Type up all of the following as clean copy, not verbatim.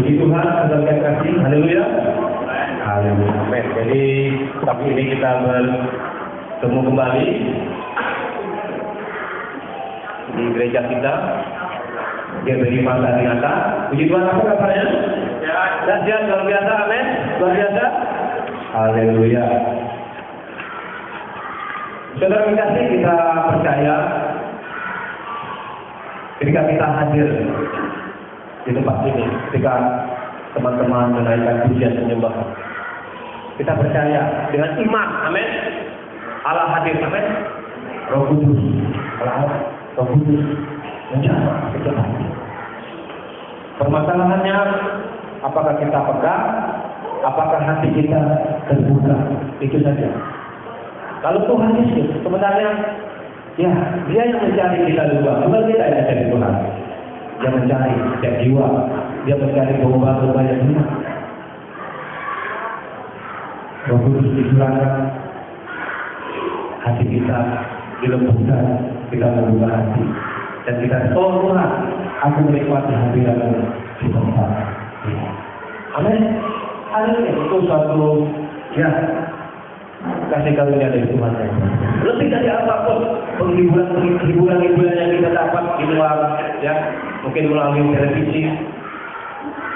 Puji Tuhan, saudara yang kasih, haleluya. Haleluya. Amin. Jadi pagi ini kita bertemu kembali di gereja kita. GBI Mata Dinata. Puji Tuhan, apa kabarnya? Dahsyat, luar biasa, amin. Luar biasa. Haleluya. Saudara yang kasih, kita percaya ketika kita hadir di tempat ini, ketika teman-teman menaikkan pujian penyembahan, kita percaya dengan iman, amin. Allah hadir, amin. Roh Kudus, Roh Kudus menjamah kita. Permasalahannya, apakah kita pegang, apakah hati kita terbuka, itu saja. Kalau Tuhan Yesus sebenarnya, ya Dia yang mencari kita dulu, bukan kita yang mencari Tuhan. Dia mencari setiap jiwa, Dia mencari domba-domba yang benar. Roh Kudus dicurahkan, hati kita dilembutkan, kita membuka hati, dan kita Tuhan, aku menikmati hadirat-Mu di tempat ini. Amin. Haleluya. Itu suatu kasih karunia dari Tuhan. Lebih dari apapun penghiburan yang kita dapat di luar, mungkin melalui televisi,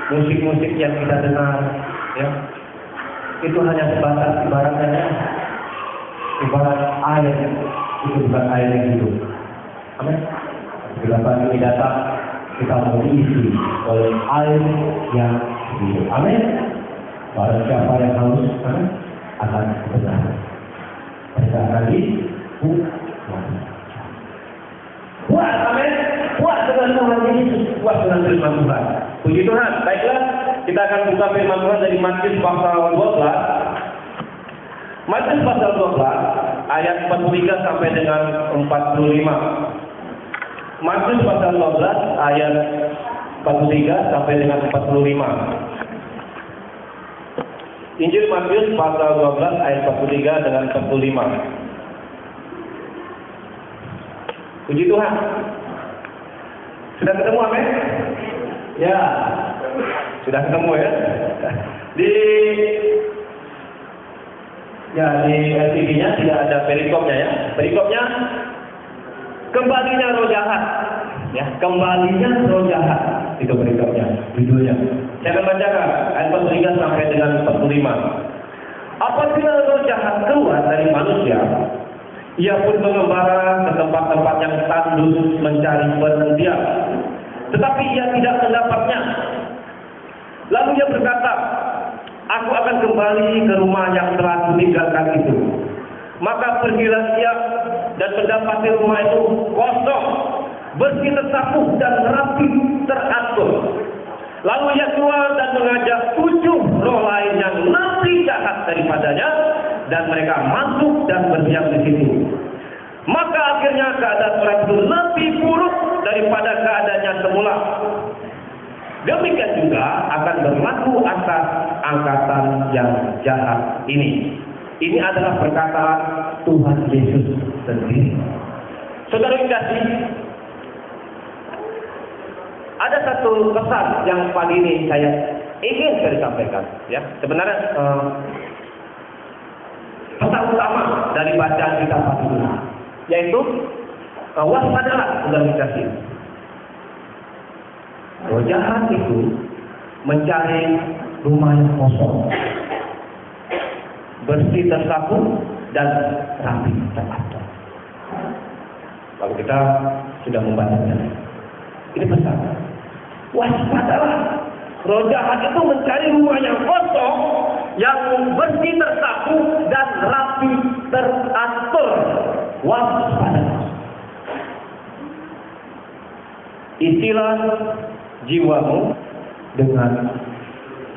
musik-musik yang kita dengar, itu hanya sebatas ibarat air, itu bukan air yang hidup. Amin. Bila pagi ini datang, kita mau diisi oleh air yang hidup. Amin. Barang siapa yang haus, akan benar. Mereka akan puas, amin. Puas dengan Tuhan Yesus, puas dengan firman Tuhan. Puji Tuhan. Baiklah, kita akan buka firman Tuhan dari Matius pasal 12. Matius pasal 12 ayat 43 sampai dengan 45. Matius pasal 12 ayat 43 sampai dengan 45. Injil Matius pasal 12 ayat 43 dengan 45. Puji Tuhan. Sudah ketemu, amin? Ya. Sudah ketemu ya. Di LCD-nya tidak ada perikopnya ya. Perikopnya kembalinya roh jahat. Ya, kembalinya roh jahat. Itu perikopnya, judulnya. Saya akan bacakan ayat 43 sampai dengan 45. Apabila roh jahat keluar dari manusia, ia pun mengembara ke tempat-tempat yang tandus mencari penendian, tetapi ia tidak mendapatnya. Lalu ia berkata, aku akan kembali ke rumah yang telah meninggalkan itu. Maka pergilah ia dan mendapati rumah itu kosong, bersih, tersapu dan rapi teratur. Lalu ia keluar dan mengajak 7 roh lain yang lebih jahat daripadanya, dan mereka masuk dan berdiam di situ. Maka akhirnya keadaan orang itu lebih buruk daripada keadaannya semula. Demikian juga akan berlaku atas angkatan yang jahat ini. Ini adalah perkataan Tuhan Yesus sendiri. Saudara yang kasih, ada satu pesan yang pagi ini saya ingin sampaikan. Ya, sebenarnya pesan utama dari bacaan kita pagi ini, yaitu waspadalah, saudara yang kasih. Roh jahat itu mencari rumah yang kosong, bersih, tersapu dan rapi teratur. Kalau kita sudah membacanya, ini pesan. Waspadalah. Roh jahat itu mencari rumah yang kosong, yang bersih, tersapu dan rapi teratur. Waspadalah. Isilah jiwamu dengan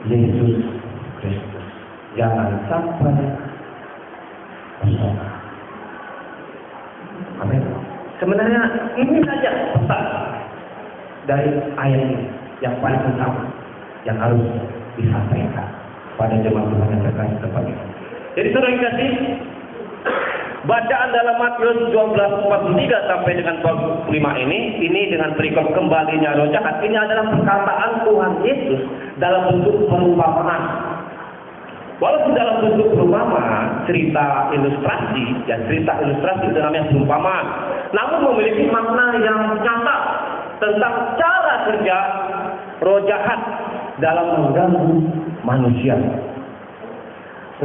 Yesus Kristus. Jangan sampai kosong. Amin. Sebenarnya ini saja pesan dari ayat ini yang paling utama yang harus disampaikan pada jemaat Tuhan yang terkasih tempat ini. Jadi saudara yang kasih, bacaan dalam Matius 12:43 sampai dengan 45 ini dengan perikop kembalinya roh jahat, ini adalah perkataan Tuhan Yesus dalam bentuk perumpamaan. Walaupun dalam bentuk perumpamaan, cerita ilustrasi itu namanya perumpamaan, namun memiliki makna yang nyata tentang cara kerja roh jahat dalam mengganggu manusia.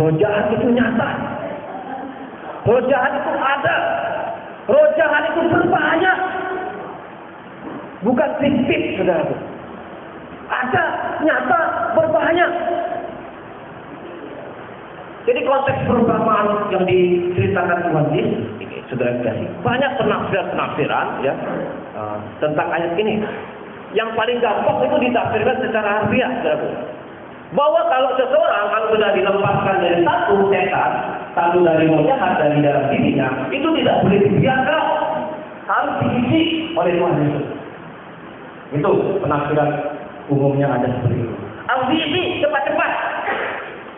Roh jahat itu nyata, roh jahat itu ada, roh jahat itu berbahaya, bukan fiktif, saudaraku. Ada, nyata, berbahaya. Jadi konteks perumpamaan yang diceritakan Tuhan Yesus ini, saudara kasih, banyak penafsiran ya tentang ayat ini. Yang paling gampang itu ditafsirkan secara harfiah, saudaraku. Bahwa kalau seseorang kalau sudah dilepaskan dari satu setan, satu dari roh jahat dari dalam dirinya, itu tidak boleh dibiarkan, harus diisi oleh Tuhan Yesus. Itu penafsiran umumnya ada seperti itu. Harus diisi cepat-cepat.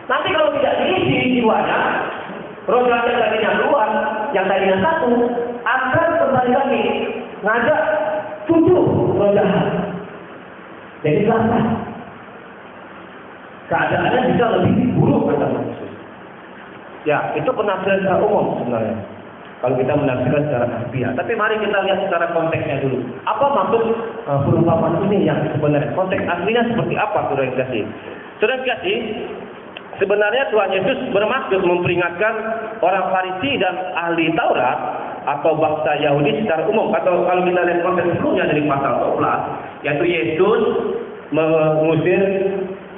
Nanti kalau tidak diisi jiwanya, roh jahat yang tadinya keluar, yang tadinya satu, akan kembali lagi ngajak tujuh roh jahat. Jadi selasa. Keadaannya bisa lebih buruk kata Yesus. Ya, itu penafsiran secara umum sebenarnya. Kalau kita menafsirkan secara harfiah. Tapi mari kita lihat secara konteksnya dulu. Apa maksud perumpamaan ini yang sebenarnya? Konteks aslinya seperti apa, saudara kasih? Saudara kasih, sebenarnya Tuhan Yesus bermaksud memperingatkan orang Farisi dan ahli Taurat atau bangsa Yahudi secara umum. Atau kalau kita lihat konteks sebelumnya dari pasal 12, yaitu Yesus mengusir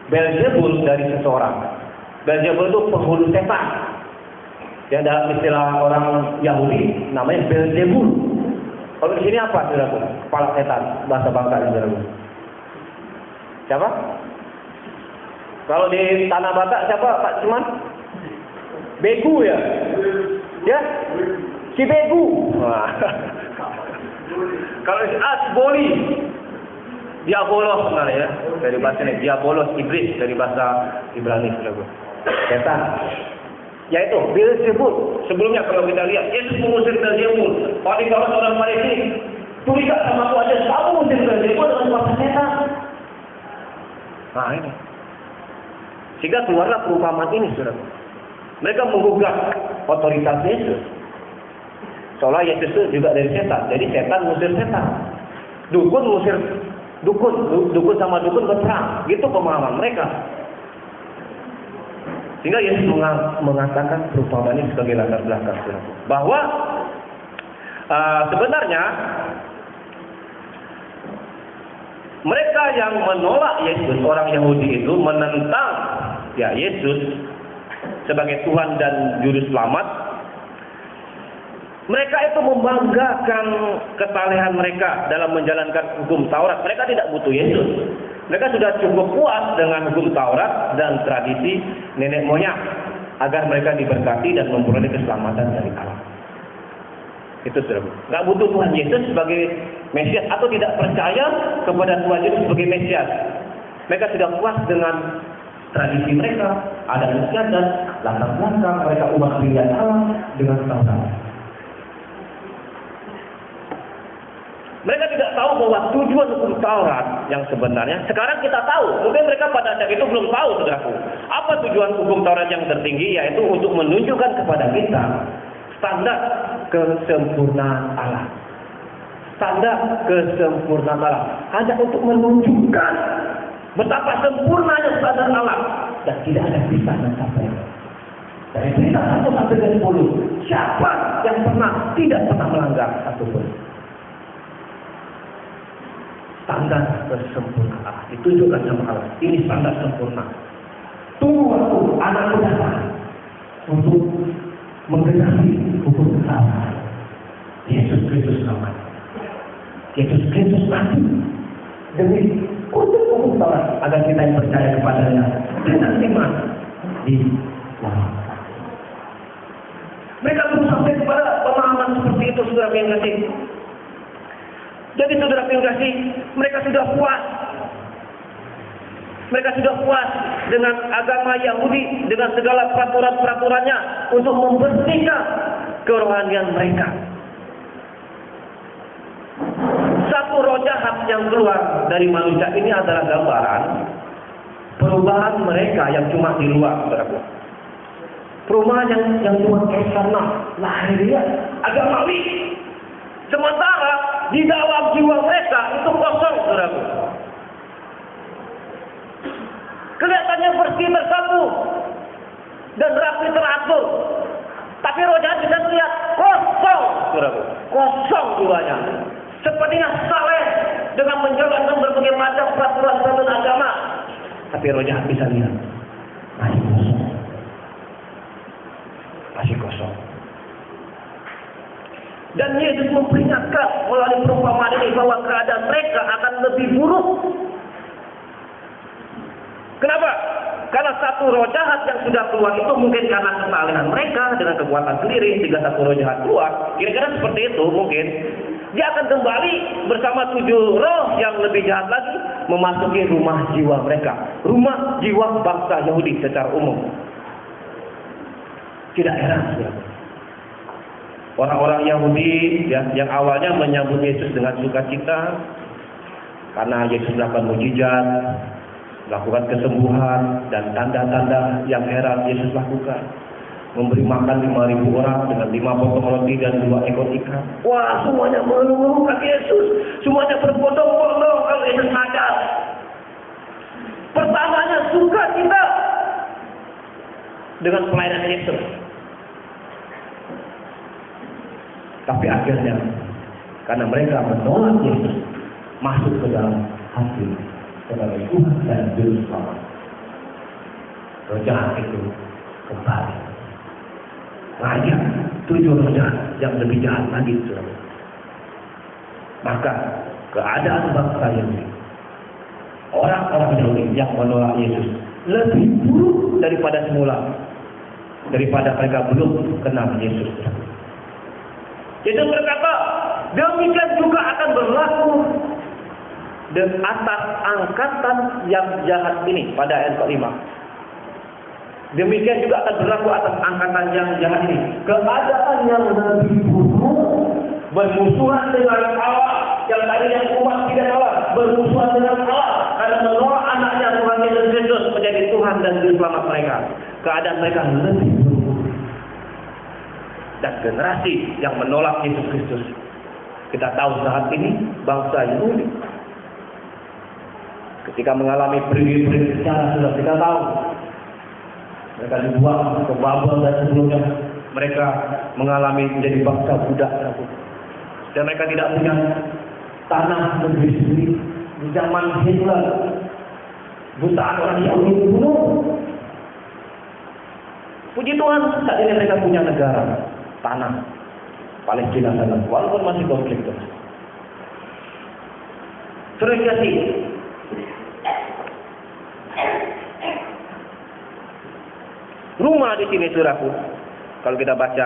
Beelzebul dari seseorang. Beelzebul itu penghulu setan. Yang dalam istilah orang Yahudi namanya Beelzebul. Kalau di sini apa, saudaraku? Kepala setan, bahasa bangsa ini, saudaraku. Siapa? Kalau di Tanah Batak siapa, Pak Cuman? Begu ya? Ya? Si Begu. Wah. Kalau si Boli. Diabolos sebenarnya ya. Dari bahasa ini, diabolos, iblis dari bahasa Ibrani, saudaraku. Setan. Yaitu Beelzebul. Sebelumnya kalau kita lihat Yesus mengusir Beelzebul. Kalau orang Farisi, curiga sama aku aja, kamu mengusir Beelzebul dengan kuasa setan. Nah ini. Sehingga keluarlah perumpamaan ini, saudara. Mereka menggugat otoritas Yesus. Seolah Yesus itu juga dari setan. Jadi setan mengusir setan. Dukun mengusir dukun sama dukun berperang. Gitu pemahaman mereka. Sehingga Yesus mengatakan perumpamaan ini sebagai latar belakang, saudara. Bahwa sebenarnya mereka yang menolak Yesus, orang Yahudi itu menentang ya Yesus sebagai Tuhan dan Juru Selamat. Mereka itu membanggakan kesalehan mereka dalam menjalankan hukum Taurat. Mereka tidak butuh Yesus. Mereka sudah cukup puas dengan hukum Taurat dan tradisi nenek moyang agar mereka diberkati dan memperoleh keselamatan dari Allah. Itu sudah. Nggak butuh Tuhan Yesus sebagai Mesias atau tidak percaya kepada Tuhan Yesus sebagai Mesias. Mereka sudah puas dengan tradisi mereka, adat istiadat, latar belakang mereka umat pilihan Allah dengan Taurat. Mereka tidak tahu bahwa tujuan hukum Taurat yang sebenarnya sekarang kita tahu. Mungkin mereka pada saat itu belum tahu, saudaraku. Apa tujuan hukum Taurat yang tertinggi? Yaitu untuk menunjukkan kepada kita standar kesempurnaan Allah. Standar kesempurnaan Allah. Hanya untuk menunjukkan betapa sempurnanya standar Allah. Dan tidak ada bisa mencapai. Dari berita 1 sampai 10, siapa yang tidak pernah melanggar satupun. Standar kesempurnaan Allah ditunjukkan sama Allah. Ini standar sempurna. Tunggu waktu anakku datang untuk menggenapi hukum Allah. Yesus Kristus namanya. Yesus Kristus mati demi untuk hukum Taurat agar kita yang percaya kepadanya dengan iman di dalam. Mereka belum sampai kepada pemahaman seperti itu, saudara yang kasih. Jadi saudara yang kasih, mereka sudah puas. Mereka sudah puas dengan agama Yahudi, dengan segala peraturan-peraturannya untuk membersihkan kerohanian mereka. Satu roh jahat yang keluar dari manusia ini adalah gambaran Perubahan mereka yang cuma di luar, saudaraku. Perubahan yang cuma eksternal, lahiriah, agamawi. Sementara di dalam jiwa mereka itu kosong, saudaraku. Kelihatannya bersih bersatu dan rapi teratur, tapi roh jahat bisa terlihat kosong, saudaraku. Kosong jiwanya. Sepertinya saleh dengan menjalankan berbagai macam peraturan agama, tapi roh jahat bisa lihat masih kosong. Masih kosong. Dan Yesus memperingatkan melalui perumpamaan ini bahwa keadaan mereka akan lebih buruk. Kenapa? Karena satu roh jahat yang sudah keluar itu mungkin karena kesalahan mereka dengan kekuatan sendiri, sehingga satu roh jahat keluar. Kira-kira seperti itu mungkin. Dia akan kembali bersama 7 roh yang lebih jahat lagi memasuki rumah jiwa mereka. Rumah jiwa bangsa Yahudi secara umum. Tidak heran, orang-orang Yahudi yang awalnya menyambut Yesus dengan sukacita karena Yesus melakukan mukjizat, melakukan kesembuhan dan tanda-tanda yang heran Yesus lakukan, memberi makan 5.000 orang dengan 5 potong roti dan 2 ekor ikan. Wah, semuanya mengeluh-ngeluhkan Yesus, semuanya berbondong-bondong kalau Yesus sadar. Pertamanya sukacita dengan pelayanan Yesus. Tapi akhirnya, karena mereka menolak Yesus, masuk ke dalam hati sebagai Tuhan dan Juru Selamat. Roh jahat itu kembali. Raja 7 roh jahat yang lebih jahat lagi, saudara. Maka keadaan bangsa Yahudi, orang-orang Yahudi yang menolak Yesus lebih buruk daripada semula, daripada mereka belum kenal Yesus. Yesus berkata, demikian juga akan berlaku atas angkatan yang jahat ini pada ayat ke-5. Demikian juga akan berlaku atas angkatan yang jahat ini. Keadaan yang lebih buruk, bermusuhan dengan Allah, yang tadinya umat tidak Allah, bermusuhan dengan Allah karena menolak anaknya Tuhan Yesus Kristus menjadi Tuhan dan Juru Selamat mereka. Keadaan mereka lebih buruk. Dan generasi yang menolak Yesus Kristus, kita tahu saat ini bangsa Yahudi ketika mengalami perigi-perigi secara sudah kita tahu, mereka dibuang ke Babel dan sebelumnya mereka mengalami menjadi bangsa budak, dan mereka tidak punya tanah negeri sendiri. Di zaman Hitler, jutaan orang Yahudi dibunuh. Puji Tuhan, saat ini mereka punya negara, tanah Palestina sana, walaupun masih konflik terus. Terus kasih rumah di sini, saudaraku. Kalau kita baca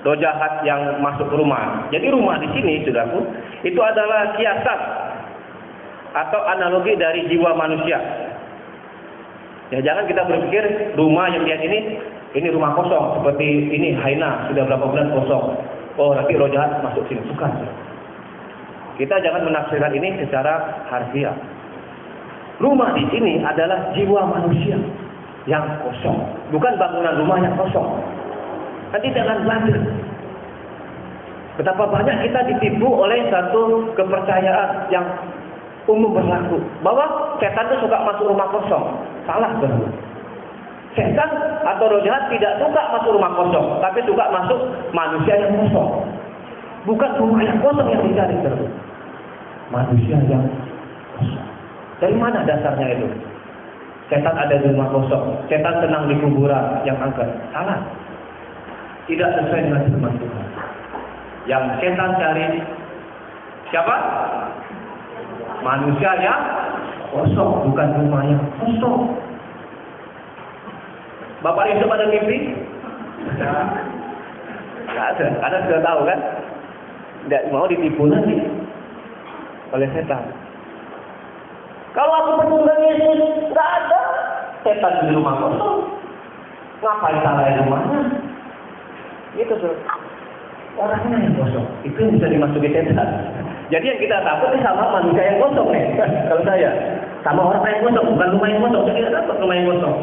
roh jahat yang masuk rumah. Jadi rumah di sini, saudaraku, itu adalah kiasan atau analogi dari jiwa manusia. Ya, jangan kita berpikir rumah yang lihat ini rumah kosong, seperti ini Haina sudah berapa bulan kosong. Oh, nanti roh jahat masuk sini, bukan. Kita jangan menafsirkan ini secara harfiah. Rumah di sini adalah jiwa manusia yang kosong, bukan bangunan rumah yang kosong. Nanti jangan belajar betapa banyak kita ditipu oleh satu kepercayaan yang umum berlaku bahwa setan itu suka masuk rumah kosong. Salah, benar. Setan atau roh jahat tidak suka masuk rumah kosong, tapi suka masuk manusia yang kosong. Bukan rumah yang kosong yang dicari, terus manusia yang kosong. Dari mana dasarnya itu? Setan ada di rumah kosong, setan tenang di kuburan yang angker. Salah. Tidak sesuai dengan firman Tuhan. Yang setan cari siapa? Manusia yang kosong, bukan rumah yang kosong. Bapak Yusuf ada mimpi? Tidak ada. Anda sudah tahu kan? Tidak mau ditipu lagi oleh setan. Kalau aku bertemu Yesus, tidak ada setan di rumah kosong. Ngapain salah di rumahnya? Itu tuh. Orangnya yang kosong. Itu yang bisa dimasuki setan. Jadi yang kita takut sama manusia yang kosong nih. Kalau saya. sama orang yang kosong, bukan rumah yang kosong. Saya tidak dapat rumah yang kosong.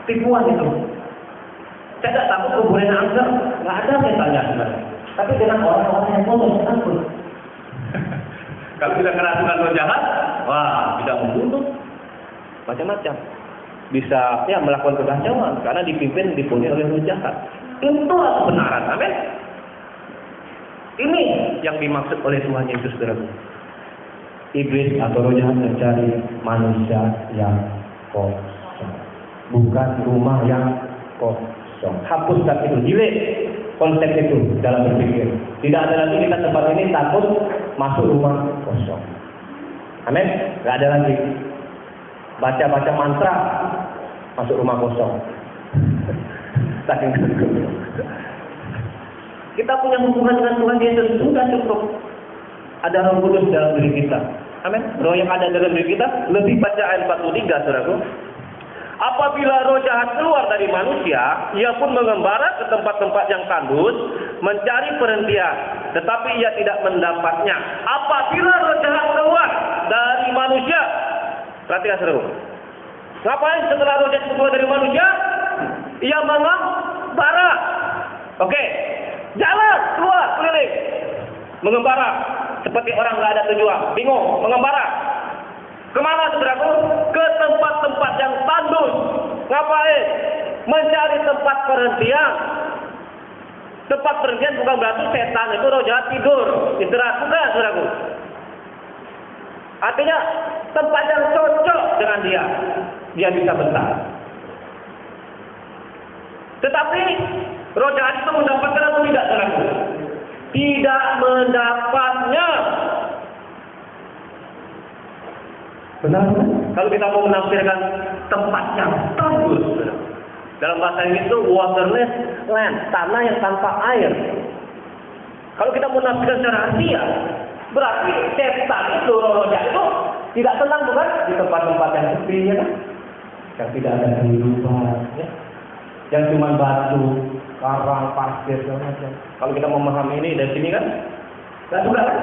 Tipuan itu. Saya tidak takut kuburan angker, nggak ada saya tanya. Tapi dengan orang-orang yang kosong, saya takut. Kalau kita kerasukan roh jahat, wah, bisa membunuh macam-macam. Bisa ya melakukan kekacauan karena dipimpin dipunyai oleh roh jahat. Itulah kebenaran. Amin. Ini yang dimaksud oleh Tuhan Yesus, saudara. Iblis atau roh jahat mencari manusia yang kosong, bukan rumah yang kosong. Hapuskan itu, delete konsep itu dalam berpikir. Tidak ada lagi kita tempat ini takut masuk rumah kosong. Amin. Tidak ada lagi baca-baca mantra masuk rumah kosong. Saking kita punya hubungan dengan Tuhan Yesus sudah cukup. Ada Roh Kudus dalam diri kita. Amin. Roh yang ada dalam diri kita. Lebih baca ayat 43, saudaraku. Apabila roh jahat keluar dari manusia, ia pun mengembara ke tempat-tempat yang tandus, mencari perhentian, tetapi ia tidak mendapatnya. Apabila roh jahat keluar dari manusia, perhatikan saudaraku. Ngapain setelah roh jahat keluar dari manusia? Ia mengembara. Oke. Jalan keluar keliling. Mengembara. Seperti orang nggak ada tujuan, bingung, mengembara. Kemana saudaraku? Ke tempat-tempat yang tandus. Ngapain? Mencari tempat perhentian. Tempat perhentian bukan berarti setan itu roh jahat tidur, istirahat, bukan saudaraku. Artinya tempat yang cocok dengan dia bisa betah. Tetapi roh jahat itu mendapatkan atau tidak, saudaraku? Tidak mendapatnya. Benar? Kalau kita mau menafsirkan tempat yang tandus, dalam bahasa Inggris itu waterless land, tanah yang tanpa air. Kalau kita mau menafsirkan secara harfiah, berarti setan itu, roh jahat itu tidak tenang, bukan? Di tempat-tempat yang sepi, ya kan? Yang tidak ada kehidupan, ya? Yang cuma batu, karang, pasir, segala macam. Kalau kita memahami ini dari sini kan, nggak juga kan?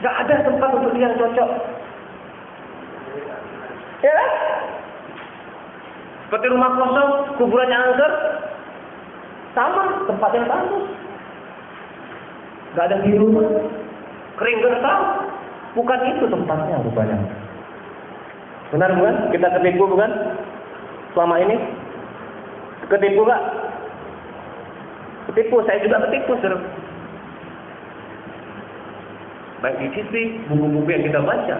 Nggak ada tempat untuk dia yang cocok. Ya kan? Seperti rumah kosong, kuburannya angker, sama tempat yang tandus. Nggak ada kehidupan, kering gersang. Bukan itu tempatnya rupanya. Benar bukan? Kita ketipu bukan? Selama ini ketipu nggak? Ketipu, saya juga ketipu, saudara. Baik di sisi buku-buku yang kita baca,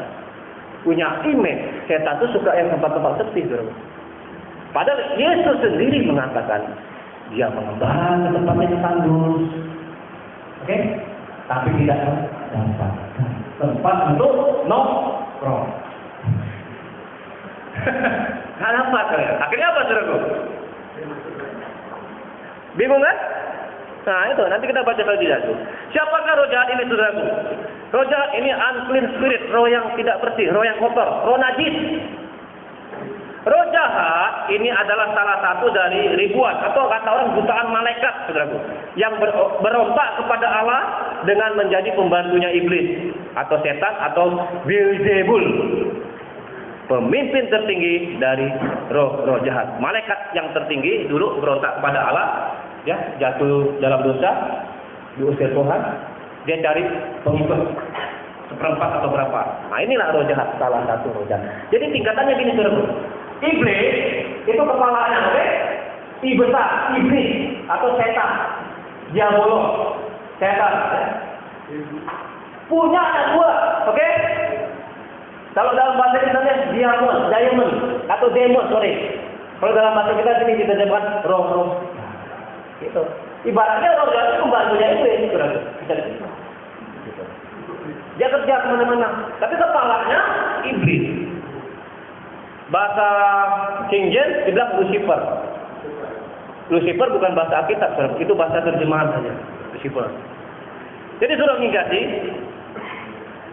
punya image setan itu suka yang tempat-tempat sepi, saudara. Padahal Yesus sendiri mengatakan dia mengembara ke tempat yang tandus, oke? Tapi tidak mendapatkan tempat untuk nongkrong. Nggak dapat, saudara. Akhirnya apa, saudaraku? Bingung kan? Nah itu, nanti kita baca selanjutnya tuh. Siapakah roh jahat ini, saudaraku? Roh jahat ini unclean spirit, roh yang tidak bersih, roh yang kotor, roh najis. Roh jahat ini adalah salah satu dari ribuan atau kata orang jutaan malaikat, saudaraku, yang berontak kepada Allah dengan menjadi pembantunya iblis atau setan atau Beelzebul, pemimpin tertinggi dari roh-roh jahat. Malaikat yang tertinggi dulu berontak kepada Allah, ya, jatuh dalam dosa, diusir Tuhan, dia cari pengikut seperempat atau berapa. Nah inilah roh jahat, salah satu roh jahat. Jadi tingkatannya gini, saudara. Iblis itu kepalanya, oke? I besar, iblis atau setan, diabolos, setan. Ya. Punya ada dua, oke? Kalau dalam bahasa kita diamond atau demon, sorry. Kalau dalam bahasa kita sini kita sebut roh-roh. Gitu. Ibaratnya roh jahat itu pembantunya iblis, saudara. Gitu. Dia kerja kemana-mana, tapi kepalanya iblis. Bahasa King James dibilang Lucifer. Lucifer bukan bahasa Alkitab, itu bahasa terjemahan saja. Lucifer. Jadi sudah mengingati,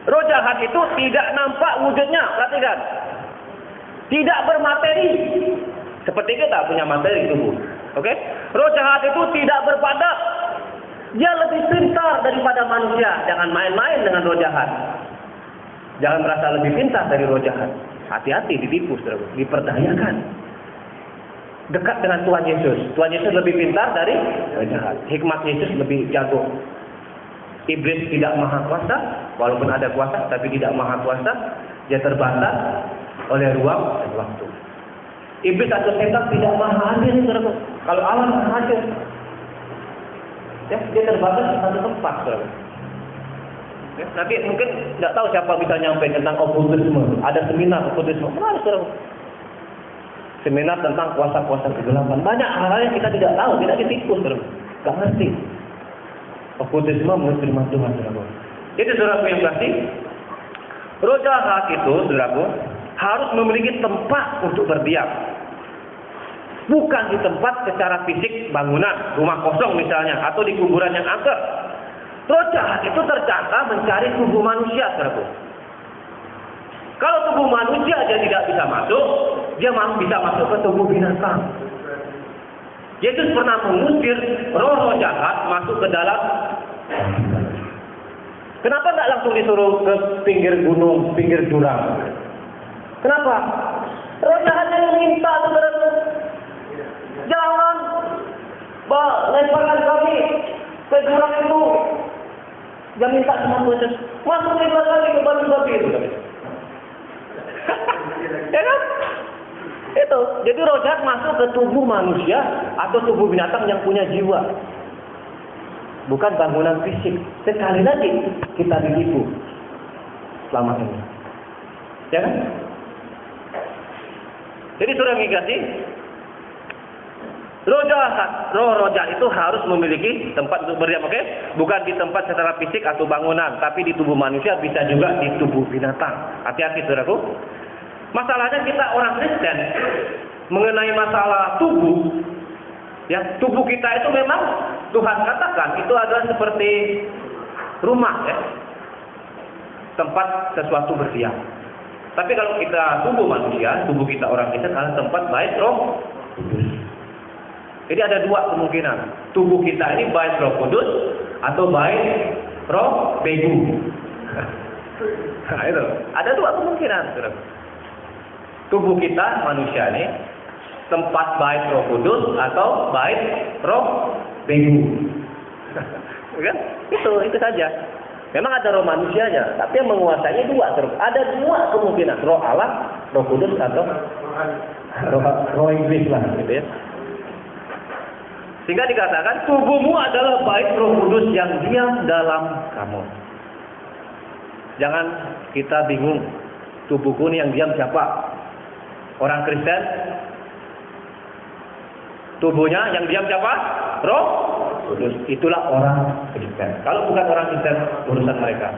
roh jahat itu tidak nampak wujudnya, perhatikan. Tidak bermateri. Seperti kita punya materi tubuh. Oke? Roh jahat itu tidak berbadan. Dia lebih pintar daripada manusia. Jangan main-main dengan roh jahat. Jangan merasa lebih pintar dari roh jahat. Hati-hati ditipu, saudara, diperdayakan. Dekat dengan Tuhan Yesus. Tuhan Yesus lebih pintar dari roh jahat. Hikmat Yesus lebih jago. Iblis tidak maha kuasa, walaupun ada kuasa, tapi tidak maha kuasa. Dia terbatas oleh ruang dan waktu. Iblis atau setan tidak maha adil, saudara. Kalau Allah maha adil, ya, dia terbatas di satu tempat, saudara. Ya, nanti mungkin tidak tahu siapa bisa nyampe tentang okultisme. Ada seminar okultisme, menarik, saudara. Seminar tentang kuasa-kuasa kegelapan. Banyak hal-hal yang kita tidak tahu, tidak ditipu, saudara. Gak ngerti. Okultisme menurut firman Tuhan, saudara. Jadi saudaraku yang kasih, roh jahat itu, saudaraku, harus memiliki tempat untuk berdiam. Bukan di tempat secara fisik bangunan, rumah kosong misalnya, atau di kuburan yang angker. Roh jahat itu tercatat mencari tubuh manusia, saudaraku. Kalau tubuh manusia dia tidak bisa masuk, dia bisa masuk ke tubuh binatang. Yesus pernah mengusir roh-roh jahat masuk ke dalam. Kenapa nggak langsung disuruh ke pinggir gunung, pinggir jurang? Kenapa? Roh jahatnya yang minta, saudara. Jangan lemparkan kami ke jurang itu. Dia minta sama Yesus, masuk lagi ke batu babi itu. Ya kan? Itu. Jadi roh jahat masuk ke tubuh manusia atau tubuh binatang yang punya jiwa. Bukan bangunan fisik. Sekali lagi kita ditipu selama ini. Ya kan? Jadi saudara kasih, roh jahat itu harus memiliki tempat untuk berdiam, oke? Bukan di tempat secara fisik atau bangunan, tapi di tubuh manusia, bisa juga di tubuh binatang. Hati-hati, saudaraku. Masalahnya kita orang Kristen mengenai masalah tubuh, ya, tubuh kita itu memang Tuhan katakan itu adalah seperti rumah, ya, tempat sesuatu berdiam. Tapi kalau kita tubuh manusia, tubuh kita orang Kristen adalah tempat bait Roh Kudus. Jadi ada dua kemungkinan. Tubuh kita ini bait Roh Kudus atau bait roh begu. Nah, itu. Ada dua kemungkinan, saudara. Tubuh kita manusia ini tempat bait Roh Kudus atau bait roh begu. Kan? Itu saja. Memang ada roh manusianya, tapi yang menguasainya dua terus. Ada dua kemungkinan, roh Allah, Roh Kudus atau roh iblis lah, gitu ya. Sehingga dikatakan tubuhmu adalah bait Roh Kudus yang diam dalam kamu. Jangan kita bingung, tubuhku ini yang diam siapa? Orang Kristen. Tubuhnya yang diam siapa? Roh Kudus. Itulah orang Kristen. Kalau bukan orang Kristen, urusan mereka.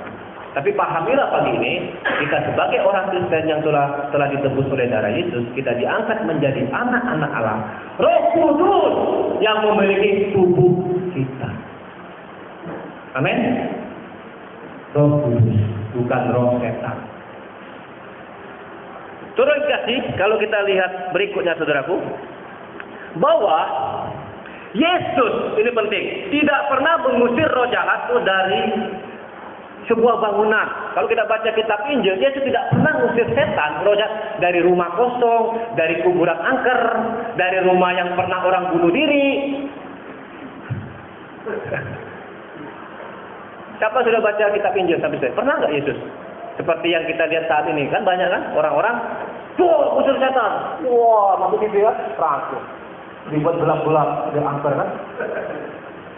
Tapi pahamilah pagi ini, kita sebagai orang Kristen yang telah ditebus oleh darah Yesus, kita diangkat menjadi anak-anak Allah. Roh Kudus yang memiliki tubuh kita. Amin. Roh Kudus, bukan roh setan. Turun kasih, kalau kita lihat berikutnya, saudaraku, bahwa Yesus, ini penting, tidak pernah mengusir roh jahat itu dari sebuah bangunan. Kalau kita baca kitab Injil, Yesus tidak pernah mengusir setan, roh jahat, dari rumah kosong, dari kuburan angker, dari rumah yang pernah orang bunuh diri. Siapa sudah baca kitab Injil sampai selesai? Pernah nggak Yesus? Seperti yang kita lihat saat ini, kan banyak kan orang-orang, tuh usir setan, wah masuk TV kan, langsung dibuat gelap-gelap, dia angker kan.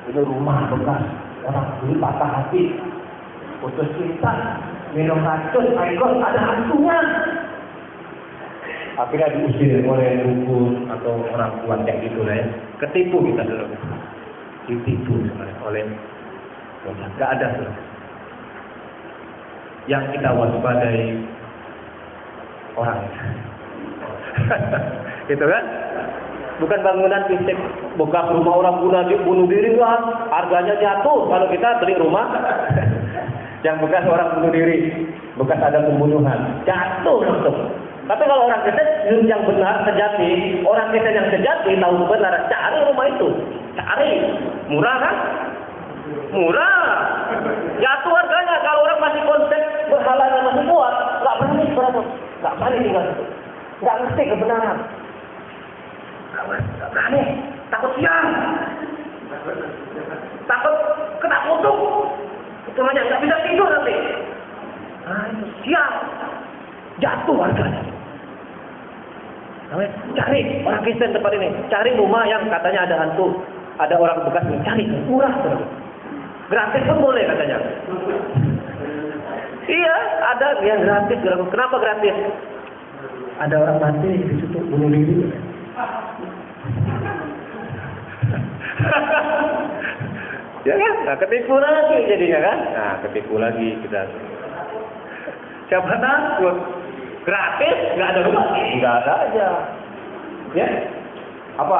Itu rumah bekas orang dulu patah hati, putus cinta, minum racun, ikut ada hantunya. Akhirnya diusir oleh dukun atau orang tua kayak gitu lah ya. Ketipu kita dulu, ditipu sebenarnya oleh nggak ada tuh. Yang kita waspadai orang, gitu kan? Bukan bangunan fisik, bekas rumah orang bunuh diri lah, harganya jatuh. Kalau kita beli rumah yang bekas orang bunuh diri, bekas ada pembunuhan, jatuh langsung. Tapi kalau orang Kristen yang benar sejati, orang Kristen yang sejati tahu benar, cari rumah itu, cari, murah kan? Murah, jatuh harganya. Kalau orang masih konsep berhalanya masih kuat, nggak berani tinggal situ. Nggak ngerti kebenaran. Nggak berani. Takut siang. Takut kena kutuk. Itu aja nggak bisa tidur nanti. Nah, itu siang. Jatuh harganya. Cari orang Kristen tempat ini. Cari rumah yang katanya ada hantu. Ada orang bekas. Cari. Murah. Gratis pun boleh katanya. Iya, ada yang gratis. Kenapa gratis? Ada orang mati di situ bunuh diri. Ya kan? Nah, ketipu lagi jadinya kan? Nah, ketipu lagi kita. Siapa takut? Gratis, nggak ada rumah? Nggak ada aja. Ya? Apa?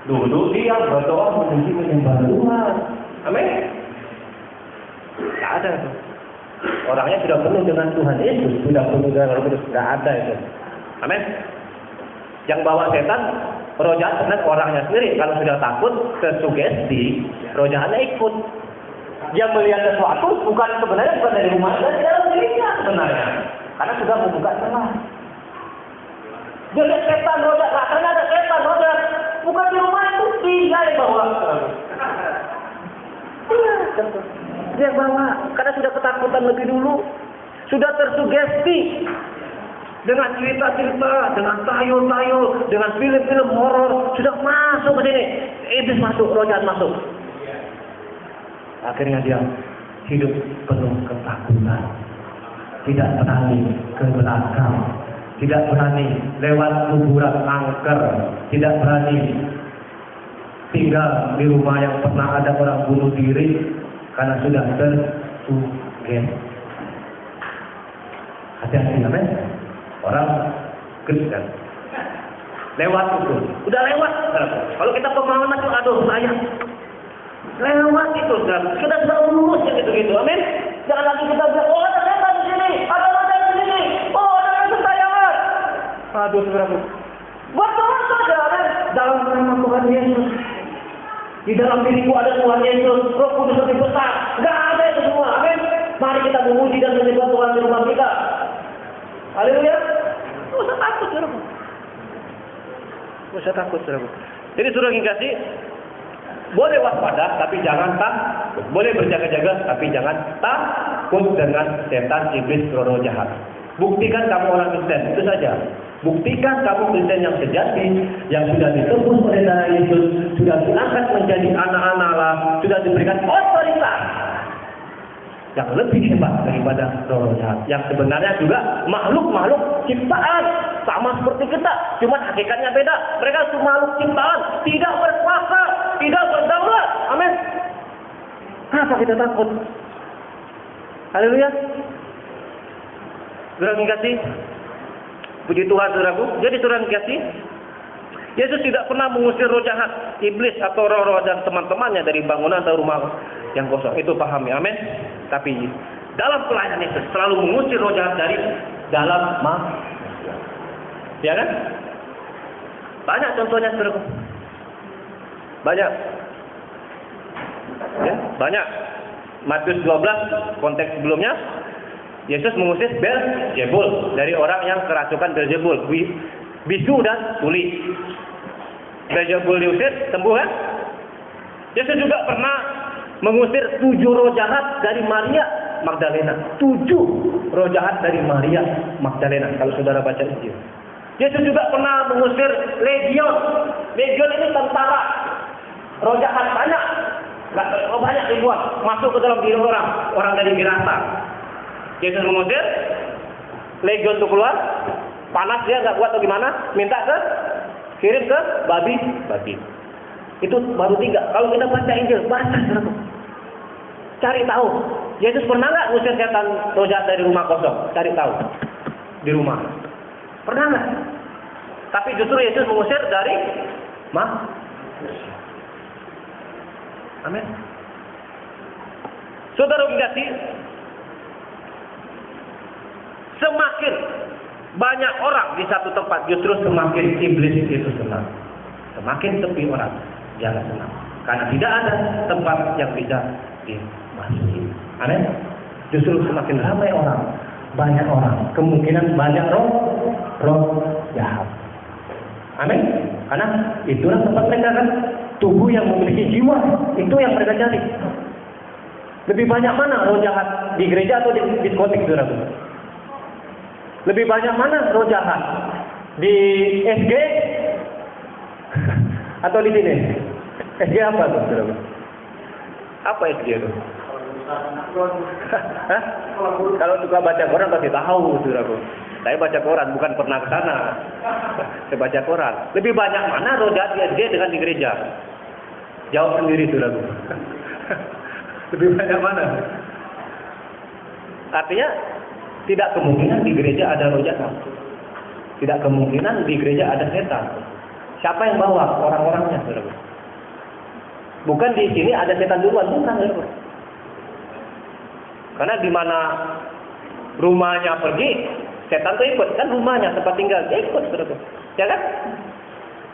Duduk diam berdoa menyembah Tuhan. Amin. Nggak ada tuh. Orangnya sudah penuh dengan Tuhan Yesus, sudah penuh dengan Roh Kudus, nggak ada itu. Amin. Yang bawa setan, roh jahat sebenarnya orangnya sendiri. Kalau sudah takut, tersugesti, roh jahatnya ikut. Dia melihat sesuatu bukan dari rumah, dari dalam dirinya sebenarnya. Karena sudah membuka celah. Dia lihat setan, roh jahat, karena ada setan, roh jahat. Bukan di rumah itu, dia yang bawa. Dia bawa, karena sudah ketakutan lebih dulu, sudah tersugesti dengan cerita-cerita, dengan tayul-tayul, dengan film-film horor, sudah masuk ke sini. Iblis masuk, roh jahat masuk. Akhirnya dia hidup penuh ketakutan, tidak berani ke belakang, tidak berani lewat kuburan angker, tidak berani tinggal di rumah yang pernah ada orang bunuh diri. Karena sudah tersugesti. Hati-hati, amin. Orang Kristen lewat itu, udah lewat. Kalau kita pemahaman masuk, aduh saya lewat itu, kita sudah lulus gitu, amin. Jangan lagi kita bilang, oh ada setan di sini, ada roda di sini, oh ada kentayangan. Aduh saudara, berdoa saja, amin. Dalam nama Tuhan Yesus. Di dalam diriku ada Tuhan Yesus, Roh Kudus lebih besar. Nggak ada itu semua. Amin. Mari kita memuji dan menyembah Tuhan di rumah kita. Haleluya. Nggak usah takut, saudara. Nggak usah takut, saudara. Jadi saudara yang kasih, boleh waspada, tapi jangan takut. Boleh berjaga-jaga, tapi jangan takut dengan setan, iblis, roh jahat. Buktikan kamu orang Kristen, itu saja. Buktikan kamu Kristen yang sejati, yang sudah ditebus oleh darah Yesus, sudah diangkat menjadi anak-anak Allah, sudah diberikan otoritas yang lebih hebat daripada roh jahat. Yang sebenarnya juga makhluk-makhluk ciptaan, sama seperti kita, cuma hakikatnya beda. Mereka itu makhluk ciptaan, tidak berkuasa, tidak berdaulat. Amin. Kenapa kita takut? Haleluya. Saudara kasih. Puji Tuhan, saudaraku. Jadi saudara kasih, Yesus tidak pernah mengusir roh jahat, iblis atau roh-roh dan teman-temannya dari bangunan atau rumah yang kosong. Itu pahami, amin. Tapi dalam pelayanan Yesus selalu mengusir roh jahat dari dalam manusia. Ya kan? Banyak contohnya, saudaraku. Banyak. Ya, banyak. Matius 12 konteks sebelumnya. Yesus mengusir Beelzebul dari orang yang kerasukan Beelzebul, bisu dan tuli. Beelzebul diusir, sembuh kan? Yesus juga pernah mengusir 7 roh jahat dari Maria Magdalena. 7 roh jahat dari Maria Magdalena. Kalau saudara baca Injil. Yesus juga pernah mengusir legion. Legion ini tentara. Roh jahat banyak. Banyak ribuan masuk ke dalam diri orang dari Gerasa. Yesus mengusir legion itu keluar, panas dia nggak kuat atau gimana, kirim ke babi. Itu baru 3. Kalau kita baca Injil, baca saudara. Cari tahu, Yesus pernah nggak ngusir setan roh jahat dari rumah kosong? Cari tahu di rumah. Pernah nggak? Tapi justru Yesus mengusir dari amin. Saudara kasih, semakin banyak orang di satu tempat, justru semakin iblis itu senang. Semakin sepi orang, jangan senang. Karena tidak ada tempat yang bisa dimasuki. Amin. Justru semakin ramai orang, banyak orang, kemungkinan banyak roh jahat. Amin. Karena itulah tempat mereka kan, tubuh yang memiliki jiwa, itu yang mereka cari. Lebih banyak mana roh jahat di gereja atau di diskotik, saudaraku? Lebih banyak mana roh jahat di SG atau di sini? SG apa tuh, saudaraku? Apa SG itu? Kalau suka baca koran pasti tahu, saudaraku. Saya baca koran, bukan pernah ke sana. Saya baca koran. Lebih banyak mana roh jahat di SG dengan di gereja? Jawab sendiri, saudaraku. Lebih banyak mana? Artinya tidak kemungkinan di gereja ada roh jahat. Tidak kemungkinan di gereja ada setan. Siapa yang bawa orang-orangnya, saudaraku? Bukan di sini ada setan duluan, bukan, saudaraku. Karena di mana rumahnya pergi, setan tuh ikut. Kan rumahnya, tempat tinggal, dia ikut, saudaraku. Ya kan?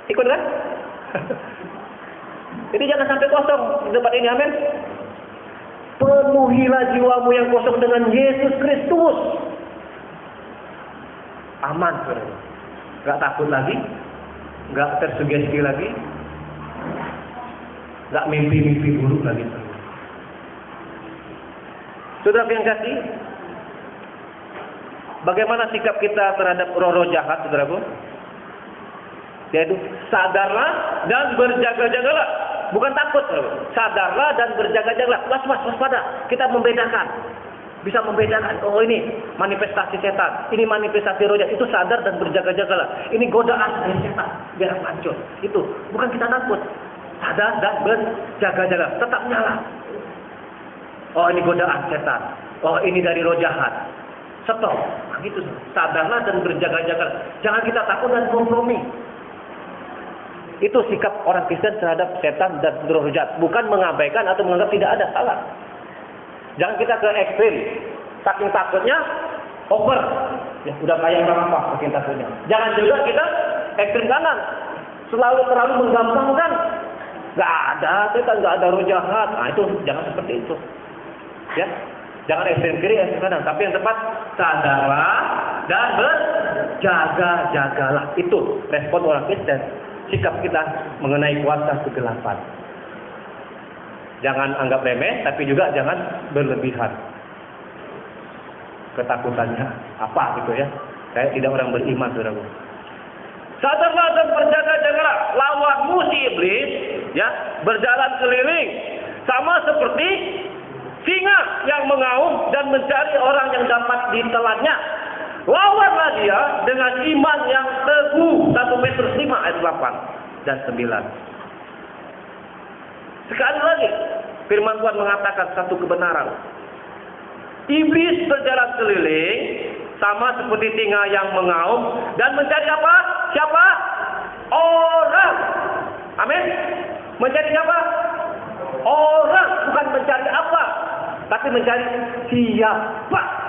Ikut kan? Jadi jangan sampai kosong di tempat ini, amin. Penuhilah jiwamu yang kosong dengan Yesus Kristus. Aman, saudaraku. Gak takut lagi, gak tersugesti lagi, gak mimpi-mimpi buruk lagi. Saudara yang kasih, bagaimana sikap kita terhadap roh-roh jahat, saudaraku? Yaitu sadarlah dan berjaga-jagalah. Bukan takut, saudaraku. Sadarlah dan berjaga-jagalah. Waspada. Kita membedakan. Bisa membedakan. Oh, ini manifestasi setan. Ini manifestasi roh jahat. Itu sadar dan berjaga-jagalah. Ini godaan dari setan. Biar hancur. Itu. Bukan kita takut. Sadar dan berjaga-jaga. Tetap nyala. Oh, ini godaan setan. Oh, ini dari roh jahat. Stop. Nah, gitu. Sadarlah dan berjaga-jaga. Jangan kita takut dan kompromi. Itu sikap orang Kristen terhadap setan dan roh jahat. Bukan mengabaikan atau menganggap tidak ada, salah. Jangan kita ke ekstrim. Saking takutnya, over. Ya, udah kayak orang apa, saking takutnya. Jangan juga kita ekstrim kanan. Terlalu menggampangkan. Gak ada setan, gak ada roh jahat. Nah, itu jangan seperti itu. Ya, jangan ekstrem kiri, ekstrem kanan. Tapi yang tepat, sadarlah dan berjaga-jagalah. Itu respon orang Kristen. Sikap kita mengenai kuasa kegelapan. Jangan anggap remeh, tapi juga jangan berlebihan. Ketakutannya apa gitu ya? Kayak tidak orang beriman, saudaraku. Sadarlah dan berjaga-jagalah. Lawanmu si iblis, ya, berjalan keliling sama seperti singa yang mengaum dan mencari orang yang dapat ditelannya. Lawanlah dia dengan iman yang teguh. 1 Petrus 5 ayat 8 dan 9. Sekali lagi, firman Tuhan mengatakan satu kebenaran. Iblis berjalan keliling sama seperti singa yang mengaum dan mencari apa? Siapa? Orang. Amin. Mencari siapa? Orang, bukan mencari apa, tapi mencari siapa.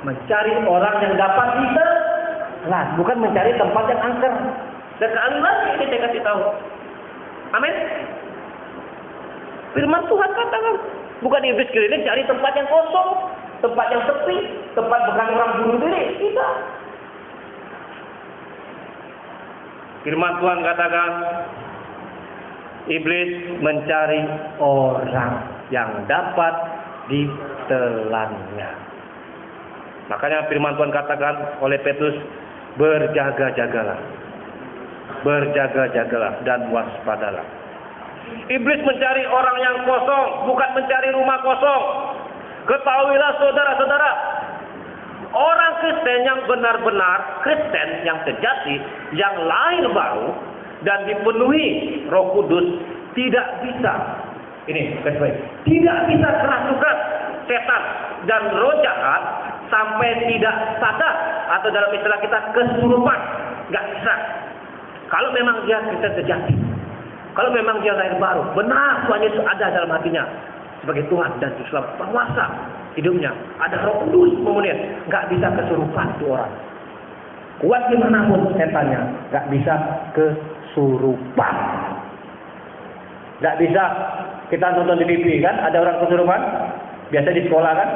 Mencari orang yang dapat ditelan, bukan mencari tempat yang angker. Sekali lagi ini saya kasih tahu. Amin. Firman Tuhan katakan, bukan iblis keliling cari tempat yang kosong, tempat yang sepi, tempat bukan orang bunuh diri. Tidak. Firman Tuhan katakan, iblis mencari orang yang dapat ditelannya. Makanya firman Tuhan katakan oleh Petrus, berjaga-jagalah. Berjaga-jagalah dan waspadalah. Iblis mencari orang yang kosong, bukan mencari rumah kosong. Ketahuilah saudara-saudara, orang Kristen yang benar-benar Kristen, yang sejati, yang lahir baru dan dipenuhi Roh Kudus, tidak bisa, ini baik-baik, tidak bisa kerasukan setan dan roh jahat sampai tidak sadar, atau dalam istilah kita kesurupan. Nggak bisa. Kalau memang dia Kristen sejati, kalau memang dia lahir baru, benar Tuhan Yesus ada dalam hatinya sebagai Tuhan dan Juru penguasa hidupnya, ada Roh Kudus memenuhi, nggak bisa kesurupan itu orang. Kuat dimanapun setannya, nggak bisa kesurupan. Nggak bisa kita nonton di TV kan, ada orang kesurupan, biasa di sekolah kan,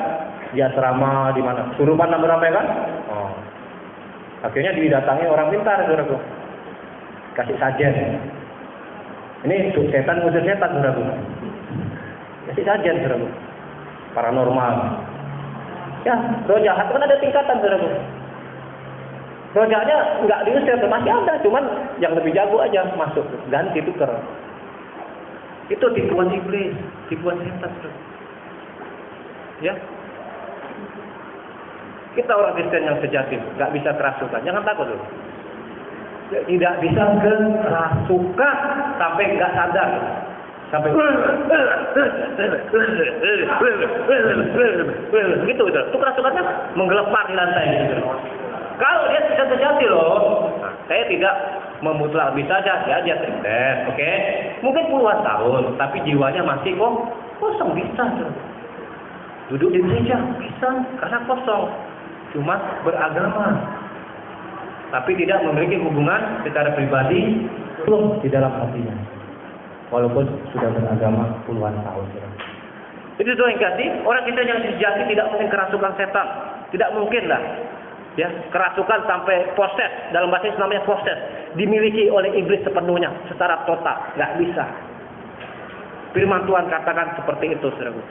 di asrama di mana, surupan ramai kan? Oh. Akhirnya didatangi orang pintar, saudaraku. Kasih sajen. Ini setan ngusir setan, saudaraku. Kasih sajen, saudaraku. Paranormal. Ya, roh jahat kan ada tingkatan, saudaraku. Roh jahatnya nggak diusir, masih ada, cuman yang lebih jago aja masuk, ganti tuker. Itu tipuan iblis, tipuan setan, saudaraku. Ya. Kita orang Kristen yang sejati, nggak bisa kerasukan. Jangan takut loh. Tidak bisa kerasukan sampai nggak sadar, sampai gitu itu. Itu kerasukannya menggelepar di lantai. Gitu. Kalau dia bisa sejati loh, nah, saya tidak memutlak, bisa aja dia Kristen, oke? Mungkin puluhan tahun, tapi jiwanya masih kosong bisa. Duduk di gereja bisa karena kosong. Cuma beragama, tapi tidak memiliki hubungan secara pribadi belum di dalam hatinya, walaupun sudah beragama puluhan tahun. Jadi Tuhan kasih, orang kita yang sejati tidak mungkin kerasukan setan, tidak mungkin lah, ya kerasukan sampai poses, dalam bahasa Islam namanya poses, dimiliki oleh iblis sepenuhnya, secara total, nggak bisa. Firman Tuhan katakan seperti itu, saudaraku.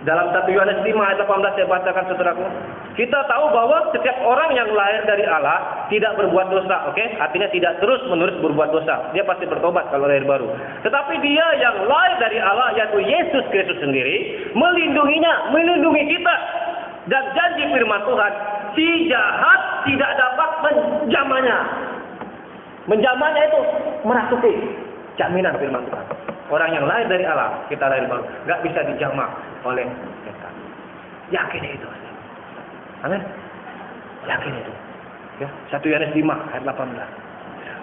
Dalam 1 Yohanes 5 ayat 18 saya bacakan, saudaraku. Kita tahu bahwa setiap orang yang lahir dari Allah tidak berbuat dosa, oke? Artinya tidak terus-menerus berbuat dosa. Dia pasti bertobat kalau lahir baru. Tetapi dia yang lahir dari Allah, yaitu Yesus Kristus sendiri, melindungi kita. Dan janji firman Tuhan, si jahat tidak dapat menjamahnya. Menjamahnya itu merasuki, jaminan firman Tuhan. Orang yang lahir dari Allah, kita lahir baru, nggak bisa dijamah oleh setan. Yakin itu. Amin. Yakin itu. Ya, 1 Yohanes 5 ayat 18.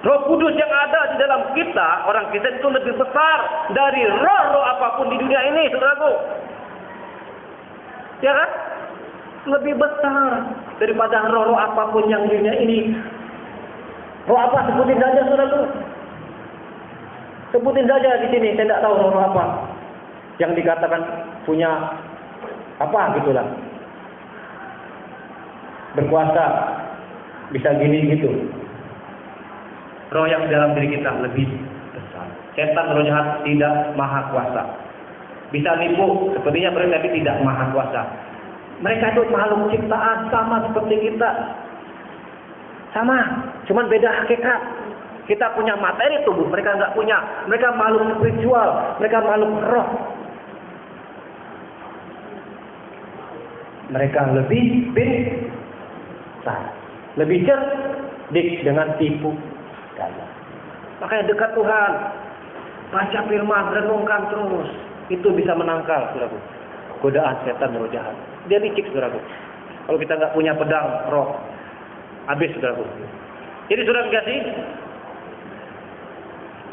Roh Kudus yang ada di dalam kita, orang Kristen itu lebih besar dari roh-roh apapun di dunia ini, saudaraku. Ya kan? Lebih besar daripada roh-roh apapun yang di dunia ini. Roh apa? Sebutin saja, saudaraku. Sebutin saja di sini, saya tidak tahu roh apa yang dikatakan punya apa gitulah, berkuasa, bisa gini gitu. Roh yang dalam diri kita lebih besar. Setan, roh jahat tidak maha kuasa. Bisa nipu, sepertinya mereka tapi tidak maha kuasa. Mereka itu makhluk ciptaan sama seperti kita, sama, cuman beda hakikat. Kita punya materi tubuh, mereka nggak punya. Mereka makhluk spiritual, mereka makhluk roh. Mereka lebih besar, lebih cerdik dengan tipu daya. Makanya dekat Tuhan, baca firman, renungkan terus. Itu bisa menangkal, saudaraku, godaan setan roh jahat. Dia licik, saudaraku. Kalau kita nggak punya pedang roh, habis, saudaraku. Jadi saudara kasih,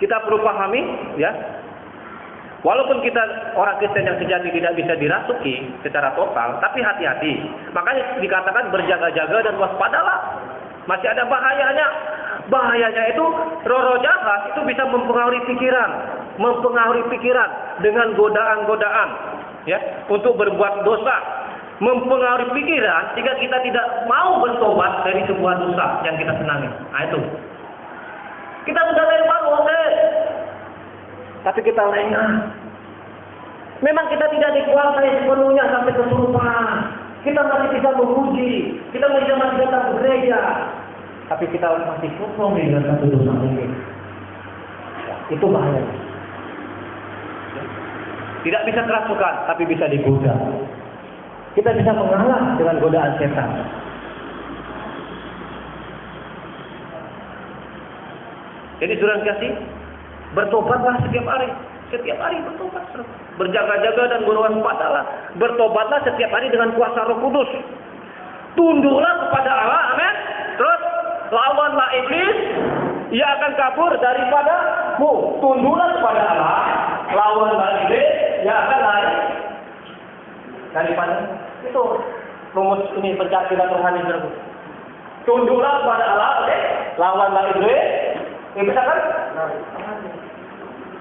kita perlu pahami, ya, walaupun kita orang Kristen yang sejati tidak bisa dirasuki secara total, tapi hati-hati. Makanya dikatakan berjaga-jaga dan waspadalah. Masih ada bahayanya. Bahayanya itu roh-roh jahat itu bisa mempengaruhi pikiran dengan godaan-godaan, ya, untuk berbuat dosa, mempengaruhi pikiran sehingga kita tidak mau bertobat dari sebuah dosa yang kita senangi. Nah itu. Kita sudah lahir baru, tapi kita lengah. Memang kita tidak dikuasai sepenuhnya sampai kesurupan. Kita masih bisa memuji, kita masih datang ke gereja, tapi kita masih kosong dengan satu dosa mungkin. Itu bahaya. Tidak bisa kerasukan, tapi bisa digoda. Kita bisa mengalah dengan godaan setan. Jadi saudara kasih, bertobatlah setiap hari. Setiap hari bertobat. Berjaga-jaga dan berwaspadalah. Bertobatlah setiap hari dengan kuasa Roh Kudus. Tunduklah kepada Allah, amin. Terus lawanlah iblis, ia akan kabur daripadamu. Tunduklah kepada Allah, lawanlah iblis, ia akan lari daripada. Itu rumus ini pencaksilat rohani. Tunduklah kepada Allah, oke? Lawanlah iblis. Bisa kan?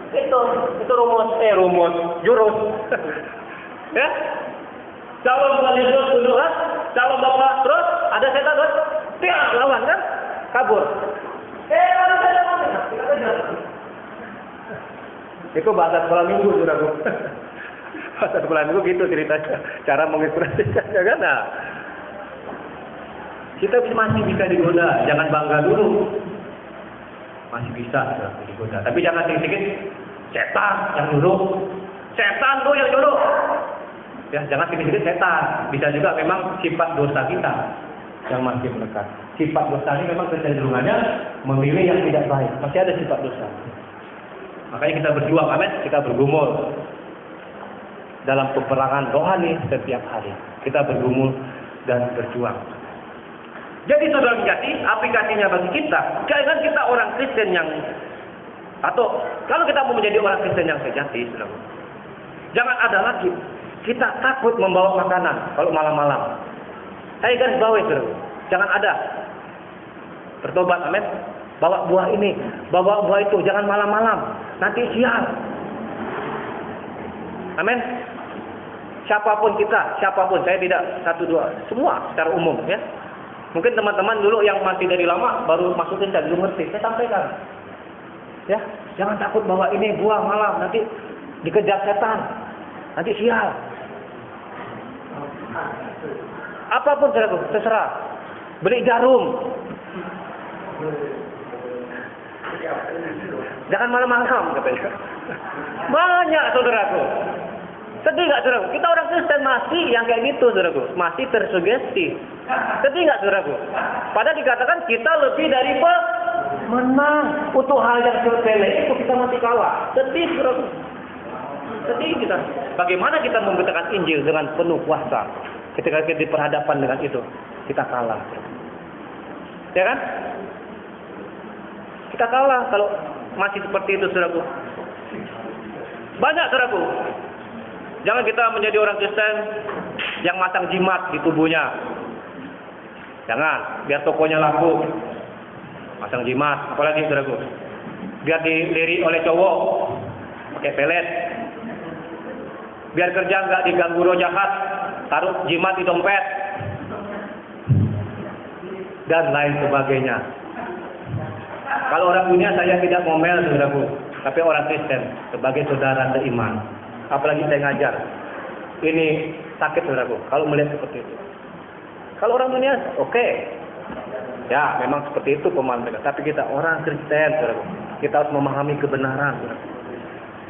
Itu rumus, jurus. Ya? Calon bukan Yesus dulu kan? Calon Bapak terus ada setan terus, lawan kan? Kabur. Lalu saya itu bahasa sekolah minggu, saudaraku. Bahasa sekolah minggu gitu ceritanya. Cara mengekspresikannya kan? Nah, kita masih bisa digoda, jangan bangga dulu. Masih bisa digoda, tapi jangan sedikit setan yang dulu. Setan tuh yang dulu. Ya, jangan sedikit setan. Bisa juga memang sifat dosa kita yang masih melekat. Sifat dosa ini memang kecenderungannya memilih yang tidak baik. Masih ada sifat dosa. Makanya kita berjuang, amin. Kita bergumul dalam peperangan rohani setiap hari. Kita bergumul dan berjuang. Jadi saudara menjadi aplikasinya bagi kita. Jangan kita orang Kristen yang, atau kalau kita mau menjadi orang Kristen yang sejati, saudara, jangan ada lagi kita takut membawa makanan kalau malam-malam. Saya garis bawahi, saudara, jangan ada. Bertobat, amin. Bawa buah ini, bawa buah itu, jangan malam-malam. Nanti sial. Amin. Siapapun kita, siapapun, saya tidak satu dua, semua secara umum, ya. Mungkin teman-teman dulu yang masih dari lama baru masukin saya belum ngerti, saya sampaikan. Ya, jangan takut bawa ini buah malam, nanti dikejar setan. Nanti sial. Apapun terserah. Beli jarum. Jangan malam-malam katanya. Banyak saudaraku. Sedih nggak saudaraku? Kita orang Kristen masih yang kayak gitu saudaraku, masih tersugesti. Sedih nggak saudaraku? Padahal dikatakan kita lebih dari menang. Untuk hal yang sepele itu kita masih kalah. Sedih saudaraku. Sedih kita. Bagaimana kita memberitakan Injil dengan penuh kuasa? Ketika kita diperhadapkan dengan itu, kita kalah. Ya kan? Kita kalah kalau masih seperti itu, saudaraku. Banyak, saudaraku. Jangan kita menjadi orang Kristen yang masang jimat di tubuhnya. Jangan, biar tokonya laku. Masang jimat, apalagi, saudaraku. Biar dilirik oleh cowok, pakai pelet. Biar kerja nggak diganggu roh jahat, taruh jimat di dompet. Dan lain sebagainya. Kalau orang dunia saya tidak ngomel, saudaraku, tapi orang Kristen sebagai saudara seiman. Apalagi saya ngajar. Ini sakit, saudaraku, kalau melihat seperti itu. Kalau orang dunia, oke. Ya, memang seperti itu pemahaman mereka. Tapi kita orang Kristen, saudaraku, kita harus memahami kebenaran, saudaraku.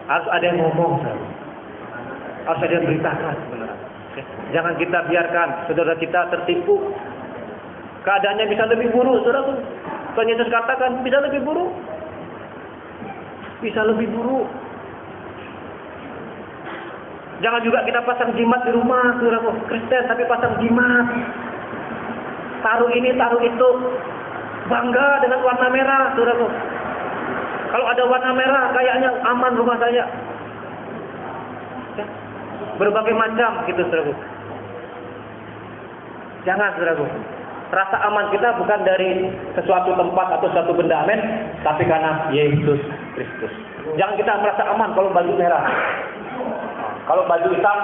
Harus ada yang ngomong, saudaraku. Harus ada yang beritakan kebenaran. Jangan kita biarkan saudara kita tertipu. Keadaannya bisa lebih buruk, saudaraku. Tuhan Yesus katakan bisa lebih buruk. Bisa lebih buruk. Jangan juga kita pasang jimat di rumah, saudaraku. Kristen tapi pasang jimat. Taruh ini, taruh itu. Bangga dengan warna merah, saudaraku. Kalau ada warna merah, kayaknya aman rumah saya. Berbagai macam gitu, saudaraku. Jangan, saudaraku. Rasa aman kita bukan dari sesuatu tempat atau suatu benda, amin, tapi karena Yesus Kristus. Jangan kita merasa aman kalau baju merah. Kalau baju hitam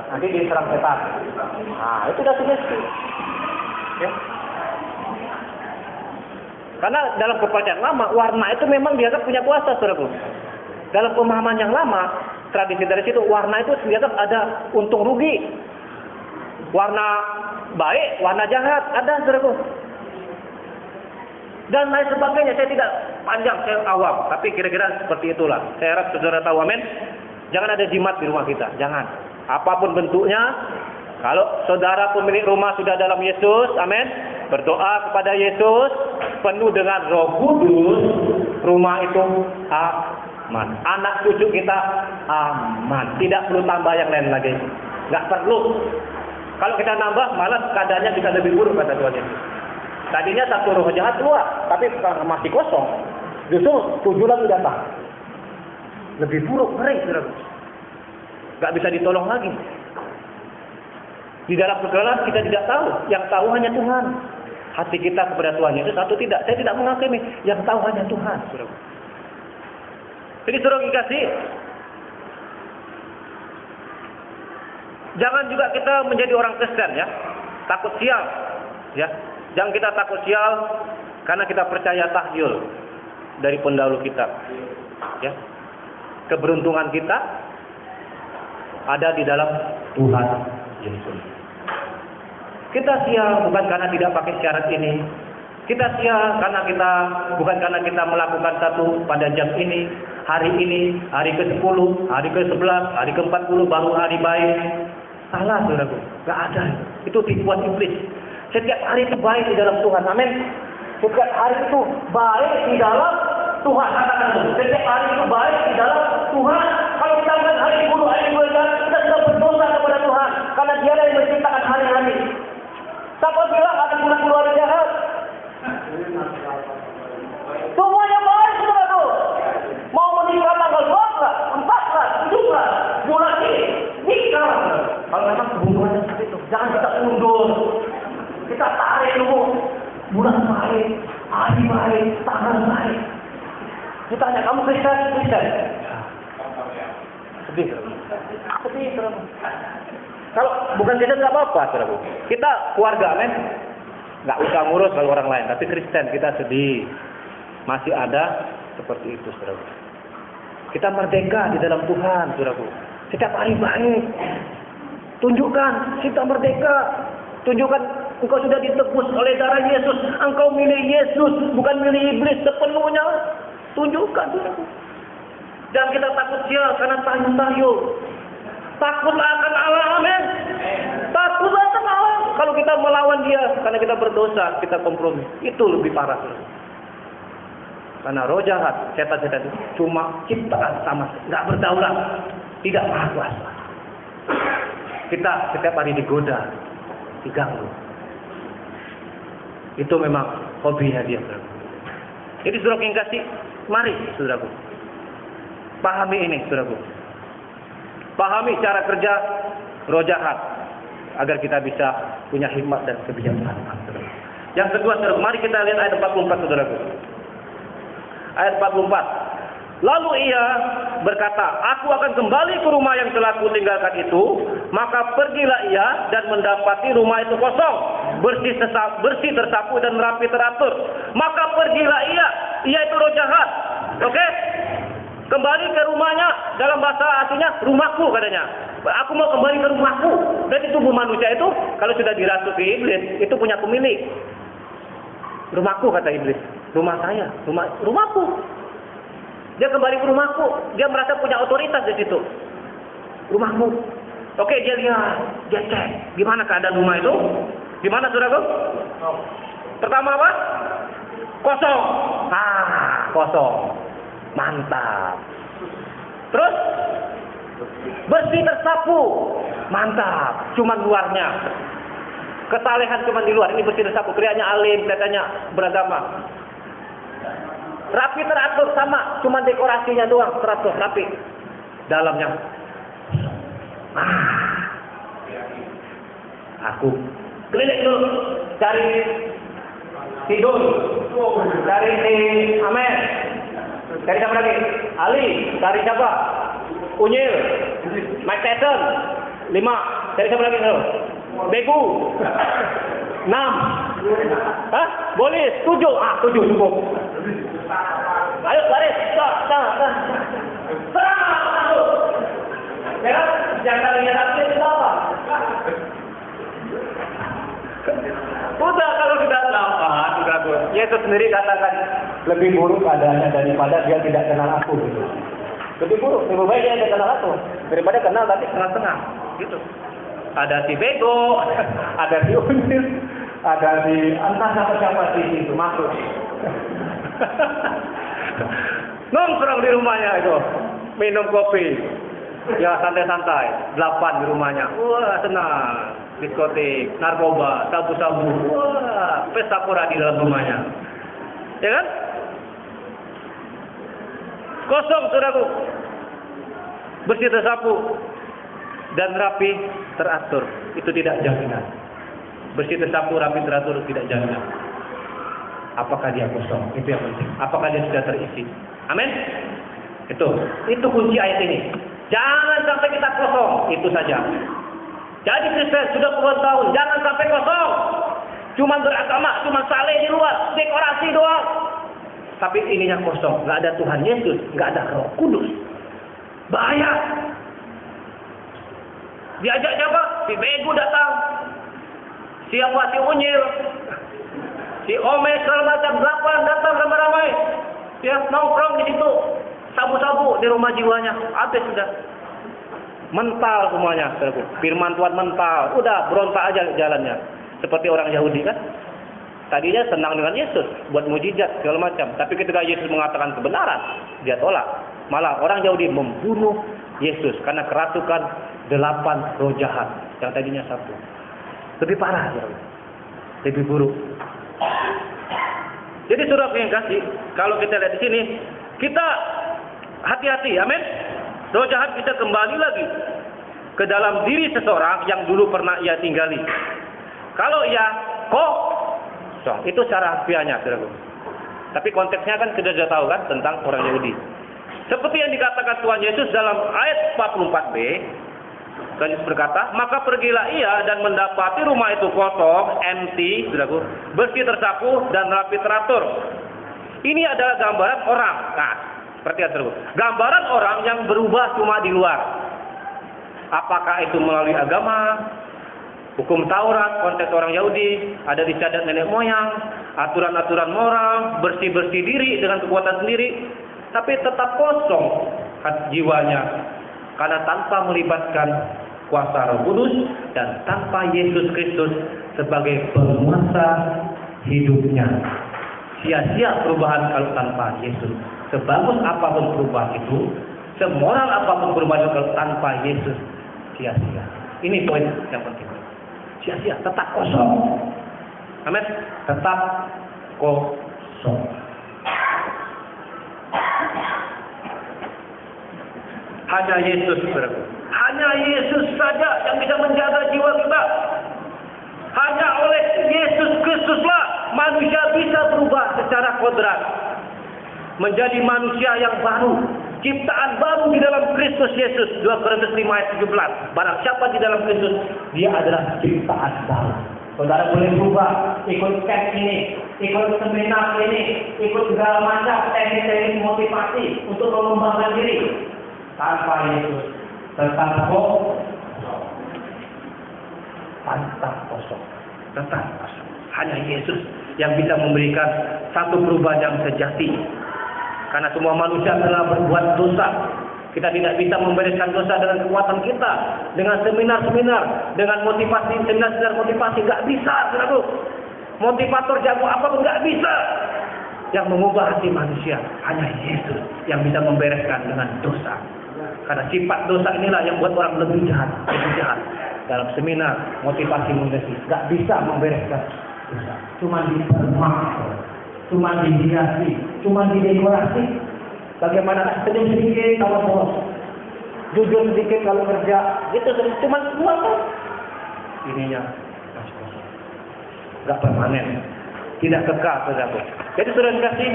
nanti diserang setan. Nah, itu udah sugesti. Ya. Karena dalam kepercayaan lama, warna itu memang dianggap punya kuasa, saudaraku. Dalam pemahaman yang lama, tradisi dari situ, warna itu dianggap ada untung rugi. Warna baik, warna jahat, ada, saudaraku. Dan lain sebagainya. Saya tidak panjang, saya awam, tapi kira-kira seperti itulah. Saya harap saudara tahu, amin. Jangan ada jimat di rumah kita, jangan. Apapun bentuknya, kalau saudara pemilik rumah sudah dalam Yesus, amin, berdoa kepada Yesus, penuh dengan Roh Kudus, rumah itu aman. Anak cucu kita aman. Tidak perlu tambah yang lain lagi. Nggak perlu. Kalau kita nambah, malah keadaannya bisa lebih buruk, kata Tuhan Yesus. Tadinya satu roh jahat keluar, tapi masih kosong. Justru 7 lagi datang. Lebih buruk, ngeri, saudara. Nggak bisa ditolong lagi. Di dalam pergaulan kita tidak tahu. Yang tahu hanya Tuhan. Hati kita kepada Tuhan Yesus atau tidak. Saya tidak menghakimi. Yang tahu hanya Tuhan, saudara. Jadi saudara kasih, jangan juga kita menjadi orang Kristen ya, takut sial, ya. Jangan kita takut sial karena kita percaya tahyul dari pendahulu kita, ya. Keberuntungan kita ada di dalam Tuhan Yesus. Kita sial bukan karena tidak pakai syarat ini. Kita sial karena bukan karena kita melakukan satu pada jam ini, hari ke-10, hari ke-11, hari ke-40 baru hari baik. Salah, saudaraku. Gak ada. Itu tipuan iblis. Setiap hari itu baik di dalam Tuhan. Amin. Setiap hari itu baik di dalam Tuhan. Katakan itu. Setiap hari itu baik di dalam Tuhan. Kalau kita lihat hari ke-10, hari ke-12, kita sudah berdosa kepada Tuhan. Karena Dia yang menciptakan hari-hari. Siapa bilang ada bulan keluar jahat? Semuanya baik, saudaraku. Mau menikah tanggal 12, 14, 17, bulan ini nikah. Kalau memang hubungannya seperti itu, jangan kita undur. Kita tarik dulu. Bulan baik, hari baik, tanggal baik. Kita tanya, kamu Kristen? Kristen. Sedih, saudaraku. Kalau bukan Kristen nggak apa-apa, saudaraku. Kita keluarga, men. Nggak usah ngurus kalau orang lain. Tapi Kristen kita sedih. Masih ada seperti itu, saudaraku. Kita merdeka di dalam Tuhan, saudaraku. Setiap hari baik. Tunjukkan kita merdeka. Tunjukkan engkau sudah ditebus oleh darah Yesus. Engkau milik Yesus, bukan milik iblis sepenuhnya. Tunjukkan, saudaraku. Jangan kita takut sial karena tayu-tayu. Takutlah akan Allah, amin. Takutlah akan Allah. Kalau kita melawan Dia karena kita berdosa, kita kompromi, itu lebih parah. Karena roh jahat, setan-setan itu cuma ciptaan sama, nggak berdaulat, tidak maha kuasa. Kita setiap hari digoda, diganggu. Itu memang hobinya dia, saudara. Jadi saudara yang kasih, mari saudaraku, pahami ini, saudaraku. Pahami cara kerja roh jahat agar kita bisa punya hikmat dan kebijaksanaan, saudara. Yang kedua, saudara, mari kita lihat ayat 44, saudaraku. Ayat 44. Lalu ia berkata, aku akan kembali ke rumah yang telah kutinggalkan itu. Maka pergilah ia dan mendapati rumah itu kosong, bersih tersapu dan rapi teratur. Maka pergilah ia itu roh jahat. Oke? Kembali ke rumahnya, dalam bahasa aslinya rumahku katanya. Aku mau kembali ke rumahku. Dan tubuh manusia itu kalau sudah dirasuki iblis, itu punya pemilik. Rumahku kata iblis. Rumah saya, rumahku. Dia kembali ke rumahku. Dia merasa punya otoritas di situ. Rumahmu. Oke, dia lihat, dia cek gimana keadaan rumah itu. Gimana, saudaraku? Pertama apa? Kosong. Kosong. Mantap. Terus bersih tersapu. Mantap. Cuman luarnya. Kesalehan cuman di luar. Ini bersih tersapu. Kelihatannya alim, kelihatannya beragama. Rapi teratur sama, cuman dekorasinya doang teratur rapi. Dalamnya. Aku keliling dulu, cari tidur, cari si Amer, cari siapa lagi? Ali, cari siapa? Unyil, Mike Tyson, 5, cari siapa lagi? Begu, 6, boleh 7, 7 cukup. Ayo baris, serang. Ya, jangan lihat apa itu apa. Udah kalau sudah lapan, sudah gue. Yesus sendiri katakan lebih buruk keadaannya daripada dia tidak kenal aku. Gitu. Lebih buruk, lebih baik dia tidak kenal aku daripada kenal tapi setengah-setengah. Gitu. Ada si Bego, ada si Unil, ada si entah siapa di situ masuk. Nongkrong di rumahnya itu, minum kopi, ya santai-santai, 8 di rumahnya, wah senang, diskotik, narkoba, sabu-sabu, wah pesta pora di dalam rumahnya, ya kan? Kosong, saudaraku, bersih tersapu dan rapi teratur, itu tidak jaminan. Bersih tersapu, rapi teratur tidak jaminan. Apakah dia kosong? Itu yang penting. Apakah dia sudah terisi? Amin. Itu kunci ayat ini. Jangan sampai kita kosong, itu saja. Jadi Kristen sudah puluhan tahun, jangan sampai kosong. Cuma beragama, cuma saleh di luar, dekorasi doang. Tapi ininya kosong, nggak ada Tuhan Yesus, nggak ada Roh Kudus. Bahaya. Diajak siapa? Si bego datang. Siapa? Si unyil. Si Ome segala macam 8 datang ramai-ramai. Ya, nongkrong di situ. Sabu-sabu di rumah jiwanya. Habis sudah. Mental semuanya. Firman Tuhan mental. Udah berontak aja jalannya. Seperti orang Yahudi kan. Tadinya senang dengan Yesus. Buat mujizat segala macam. Tapi ketika Yesus mengatakan kebenaran. Dia tolak. Malah orang Yahudi membunuh Yesus. Karena kerasukan 8 roh jahat. Yang tadinya 1. Lebih parah. Lebih buruk. Jadi saudara yang kasih, kalau kita lihat di sini, kita hati-hati, amin. Roh jahat bisa kembali lagi ke dalam diri seseorang yang dulu pernah ia tinggali. Kalau ia kosong, itu cara harfiahnya, saudara. Tapi konteksnya kan sudah tahu kan tentang orang Yahudi. Seperti yang dikatakan Tuhan Yesus dalam ayat 44b, Tuhan Yesus berkata, maka pergilah ia dan mendapati rumah itu kosong, empty, saudaraku, bersih tersapu dan rapi teratur. Ini adalah gambaran orang. Nah, seperti itu, saudaraku. Gambaran orang yang berubah cuma di luar. Apakah itu melalui agama, hukum Taurat, konteks orang Yahudi, ada dicatat nenek moyang, aturan-aturan moral, bersih-bersih diri dengan kekuatan sendiri, tapi tetap kosong jiwanya. Karena tanpa melibatkan kuasa Roh Kudus dan tanpa Yesus Kristus sebagai penguasa hidupnya. Sia-sia perubahan kalau tanpa Yesus. Sebagus apapun perubahan itu, semoral apapun perubahan itu kalau tanpa Yesus, sia-sia. Ini poin yang penting. Sia-sia, tetap kosong. Amin. Tetap kosong. Hanya Yesus, saudaraku. Hanya Yesus saja yang bisa menjaga jiwa kita. Hanya oleh Yesus Kristuslah manusia bisa berubah secara kodrat. Menjadi manusia yang baru. Ciptaan baru di dalam Kristus Yesus. 2 Korintus 5 ayat 17. Barang siapa di dalam Kristus, dia adalah ciptaan baru. Saudara boleh berubah, ikut camp ini, ikut seminar ini, ikut segala macam teknik-teknik motivasi untuk mengembangkan diri. Tanpa Yesus tetap kosong. Tetap kosong. Hanya Yesus yang bisa memberikan satu perubahan yang sejati. Karena semua manusia telah berbuat dosa. Kita tidak bisa membereskan dosa dengan kekuatan kita, dengan seminar-seminar, dengan motivasi, seminar-seminar motivasi, nggak bisa, saudaraku. Motivator jago apapun nggak bisa. Yang mengubah hati manusia hanya Yesus yang bisa membereskan dengan dosa. Karena sifat dosa inilah yang buat orang lebih jahat. Dalam seminar, motivasi, nggak bisa membereskan dosa. Cuma dipermak, cuma dihiasi, cuma didekorasi. Bagaimana senyum sedikit kalau bos, jujur sedikit kalau kerja, gitu cuma semua kan. Ininya nggak permanen, tidak kekal, saudara. Jadi saudara kasih,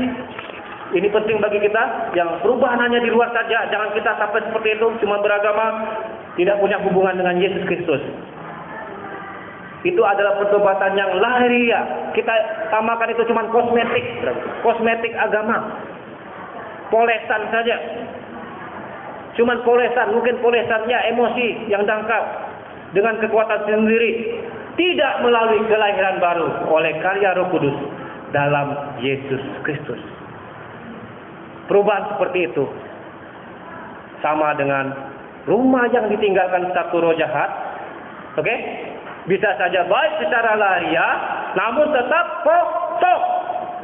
ini penting bagi kita yang perubahan hanya di luar saja. Jangan kita sampai seperti itu, cuma beragama, tidak punya hubungan dengan Yesus Kristus. Itu adalah pertobatan yang lahiriah. Kita samakan itu cuma kosmetik agama. Polesan saja. Cuman polesan, mungkin polesannya emosi yang dangkal dengan kekuatan sendiri. Tidak melalui kelahiran baru oleh karya Roh Kudus dalam Yesus Kristus. Perubahan seperti itu sama dengan rumah yang ditinggalkan satu roh jahat. Oke? Bisa saja baik secara lahiriah, namun tetap kosong.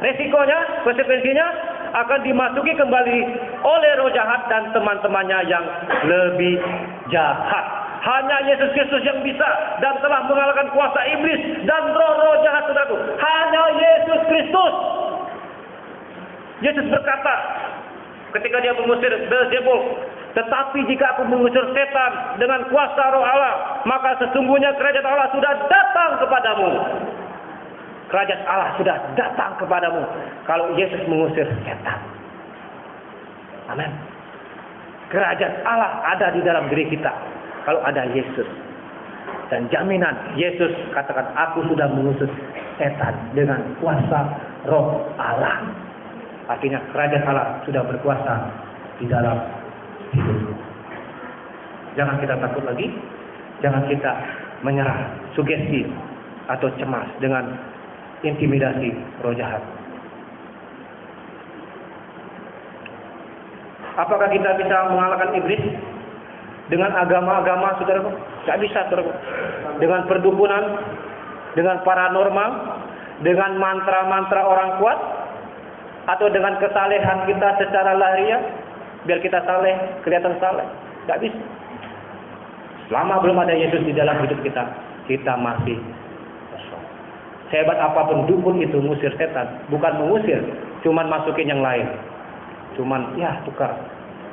Resikonya, konsekuensinya akan dimasuki kembali oleh roh jahat dan teman-temannya yang lebih jahat. Hanya Yesus Kristus yang bisa dan telah mengalahkan kuasa iblis dan roh-roh jahat, saudaraku. Hanya Yesus Kristus. Yesus berkata ketika dia mengusir Beelzebul, tetapi jika aku mengusir setan dengan kuasa roh Allah, maka sesungguhnya kerajaan Allah sudah datang kepadamu. Kerajaan Allah sudah datang kepadamu kalau Yesus mengusir setan. Amin. kerajaan Allah ada di dalam diri kita kalau ada Yesus. Dan jaminan Yesus katakan, aku sudah mengusir setan dengan kuasa Roh Allah. Artinya kerajaan Allah sudah berkuasa di dalam hidupmu. Jangan kita takut lagi, jangan kita menyerah sugesti atau cemas dengan intimidasi roh jahat. Apakah kita bisa mengalahkan iblis dengan agama-agama, saudaraku? Tidak bisa, saudaraku. Dengan perdukunan, dengan paranormal, dengan mantra-mantra orang kuat, atau dengan kesalehan kita secara lahiriah, biar kita saleh, kelihatan saleh. Tidak bisa. Selama belum ada Yesus di dalam hidup kita, kita masih kosong. Sehebat apapun dukun itu mengusir setan, bukan mengusir, cuman masukin yang lain. Cuman ya tukar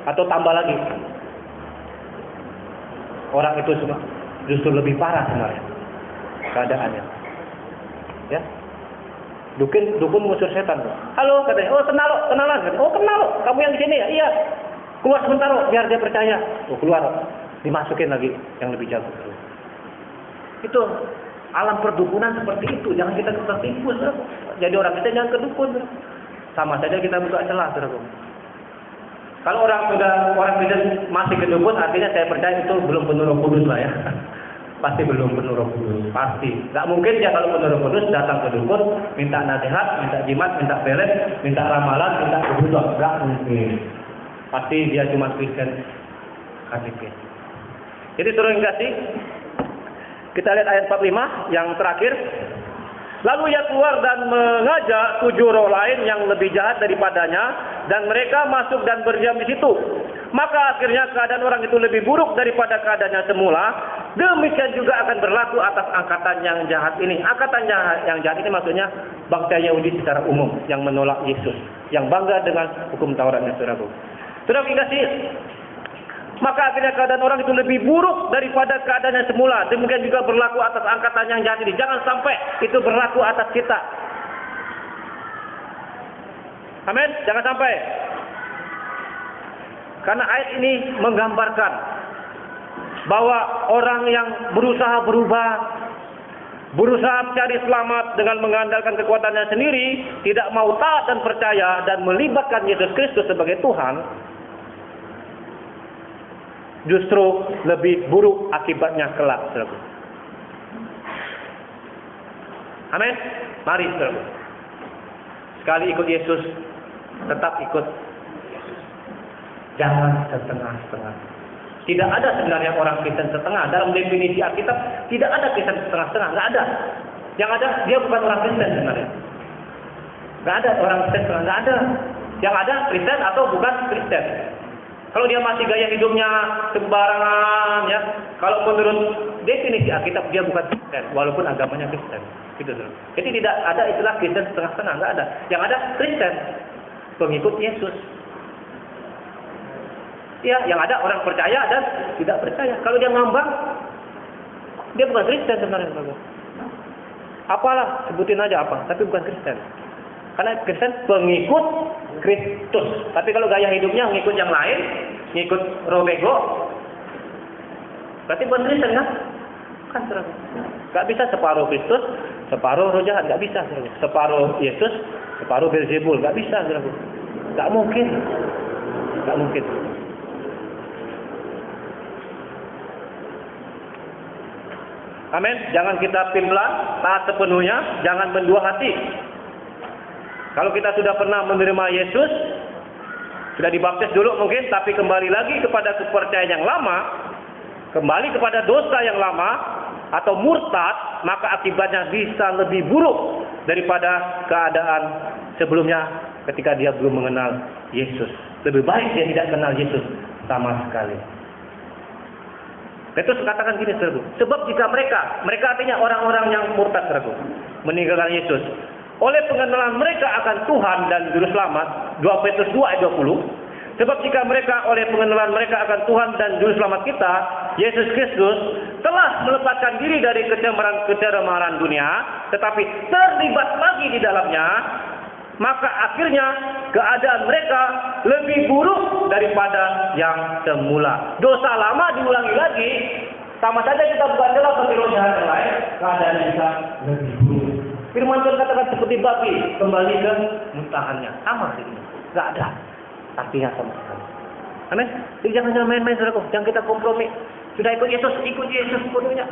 atau tambah lagi. Orang itu justru lebih parah sebenarnya keadaannya. Ya. Dukun mengusir setan. Halo katanya, oh kenalan. Oh kenal, kamu yang di sini ya? Iya. Keluar sebentar biar dia percaya. Oh keluar, dimasukin lagi yang lebih jago. Itu alam perdukunan seperti itu. Jangan kita tertipu. Jadi orang kita jangan kedukun. Sama saja kita buka celah, saudara. Kalau orang Kristen masih kedukun, artinya saya percaya itu belum penuh Roh Kudus lah ya. Pasti belum penuh Roh Kudus, pasti. Nggak mungkin dia kalau penuh Roh Kudus datang ke dukun, minta nasihat, minta jimat, minta pelet, minta ramalan, minta kebutuhan. Nggak mungkin. Pasti dia cuma Kristen KTP. Jadi saudara yang kasih, kita lihat ayat 45 yang terakhir. Lalu ia keluar dan mengajak 7 roh lain yang lebih jahat daripadanya, dan mereka masuk dan berdiam di situ. Maka akhirnya keadaan orang itu lebih buruk daripada keadaannya semula. Demikian juga akan berlaku atas angkatan yang jahat ini. Angkatan yang jahat ini maksudnya bangsa Yahudi secara umum yang menolak Yesus, yang bangga dengan hukum Tauratnya, saudaraku. Saudara kasih, maka akhirnya keadaan orang itu lebih buruk daripada keadaannya semula. Demikian juga berlaku atas angkatan yang jahat ini. Jangan sampai itu berlaku atas kita. Amin. Jangan sampai. Karena ayat ini menggambarkan bahwa orang yang berusaha berubah, berusaha mencari selamat dengan mengandalkan kekuatannya sendiri, tidak mau taat dan percaya dan melibatkan Yesus Kristus sebagai Tuhan, justru lebih buruk akibatnya kelak, saudara. Amin. Mari, saudara. Sekali ikut Yesus, tetap ikut. Jangan setengah-setengah. Tidak ada sebenarnya orang Kristen setengah. Dalam definisi Alkitab, tidak ada Kristen setengah-setengah. Nggak ada. Yang ada, dia bukan orang Kristen sebenarnya. Nggak ada orang Kristen setengah. Nggak ada. Yang ada Kristen atau bukan Kristen. Kalau dia masih gaya hidupnya sembarangan, ya. Kalau menurut definisi Alkitab dia bukan Kristen, walaupun agamanya Kristen. Gitu, saudara. Jadi tidak ada istilah Kristen setengah-setengah, nggak ada. Yang ada Kristen, pengikut Yesus. Ya, yang ada orang percaya dan tidak percaya. Kalau dia ngambang, dia bukan Kristen sebenarnya, saudara. Apalah, sebutin aja apa, tapi bukan Kristen. Karena Kristen pengikut Kristus. Tapi kalau gaya hidupnya ngikut yang lain, ngikut roh bego, berarti bukan Kristen kan? Kan saudara. Gak bisa separuh Kristus, separuh roh jahat. Gak bisa, saudara. Separuh Yesus, separuh Beelzebul. Gak bisa, saudara. Gak mungkin. Gak mungkin. Amin. Jangan kita pimplan, taat sepenuhnya, jangan mendua hati. Kalau kita sudah pernah menerima Yesus, sudah dibaptis dulu mungkin, tapi kembali lagi kepada kepercayaan yang lama, kembali kepada dosa yang lama, atau murtad, maka akibatnya bisa lebih buruk daripada keadaan sebelumnya ketika dia belum mengenal Yesus. Lebih baik dia tidak kenal Yesus sama sekali. Petrus katakan gini, saudara. Sebab jika mereka artinya orang-orang yang murtad, saudara, meninggalkan Yesus, oleh pengenalan mereka akan Tuhan dan Juru Selamat, 2 Petrus 2 ayat 20. Sebab jika mereka oleh pengenalan mereka akan Tuhan dan Juru Selamat kita, Yesus Kristus, telah melepaskan diri dari kecemaran dunia, tetapi terlibat lagi di dalamnya, maka akhirnya keadaan mereka lebih buruk daripada yang semula. Dosa lama diulangi lagi, sama saja kita bukan jelas seperti roh jahat yang lain, keadaan kita lebih buruk. Firman Tuhan katakan seperti babi kembali ke muntahannya, sama ini, nggak ada artinya sama sekali. Amin. Jadi jangan main-main, saudaraku. Jangan kita kompromi. Sudah ikut Yesus sepenuhnya.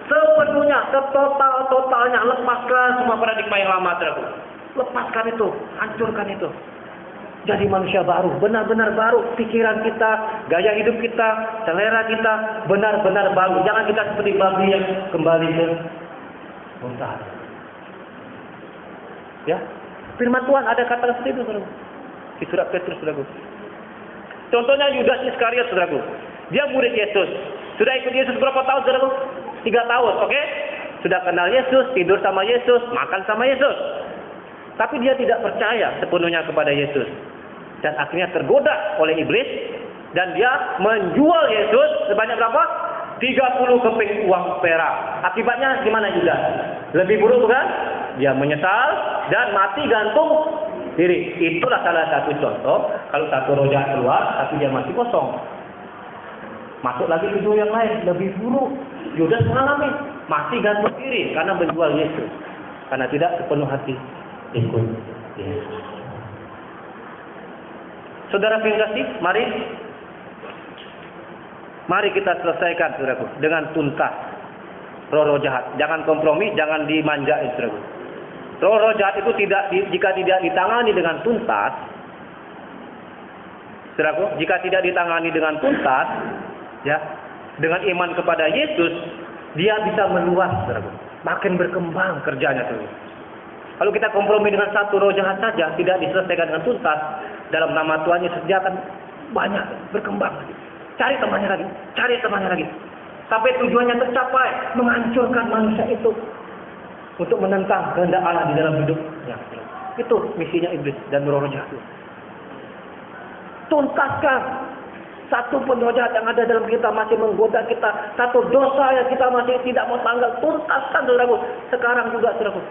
Sepenuhnya, totalnya, lepaskan semua paradigma yang lama, saudaraku. Lepaskan itu, hancurkan itu. Jadi manusia baru, benar-benar baru. Pikiran kita, gaya hidup kita, selera kita, benar-benar baru. Jangan kita seperti babi yang kembali ke muntahan. Ya, firman Tuhan ada kata seperti itu, saudaraku. Di surat Petrus, saudaraku. Contohnya Yudas Iskariot, saudaraku. Dia murid Yesus. Sudah ikut Yesus berapa tahun, saudaraku? 3 tahun, oke? Sudah kenal Yesus, tidur sama Yesus, makan sama Yesus. Tapi dia tidak percaya sepenuhnya kepada Yesus. Dan akhirnya tergoda oleh iblis. Dan dia menjual Yesus sebanyak berapa? 30 keping uang perak. Akibatnya gimana Yudas? Lebih buruk bukan? Dia menyesal dan mati gantung diri. Itulah salah satu contoh. Kalau satu roh jahat keluar, tapi dia masih kosong. Masuk lagi ke yang lain, lebih buruk. Yudas mengalami mati gantung diri karena menjual Yesus. Karena tidak sepenuh hati ikut Yesus. Saudara pengasih, mari kita selesaikan, saudaraku, dengan tuntas roh-roh jahat. Jangan kompromi, jangan dimanja, saudaraku. Roh-roh jahat itu jika tidak ditangani dengan tuntas, saudaraku, jika tidak ditangani dengan tuntas, ya, dengan iman kepada Yesus, dia bisa meluas, saudaraku. Makin berkembang kerjanya, saudaraku. Kalau kita kompromi dengan satu roh jahat saja, tidak diselesaikan dengan tuntas, dalam nama Tuhan Yesus dia akan banyak berkembang. Cari temannya lagi. Sampai tujuannya tercapai, menghancurkan manusia itu untuk menentang kehendak Allah di dalam hidupnya. Itu misinya iblis dan roh jahat. Tuntaskan. Satu pun roh jahat yang ada dalam kita masih menggoda kita, satu dosa yang kita masih tidak mau tanggal, tuntaskan, saudaraku. Sekarang juga, saudaraku.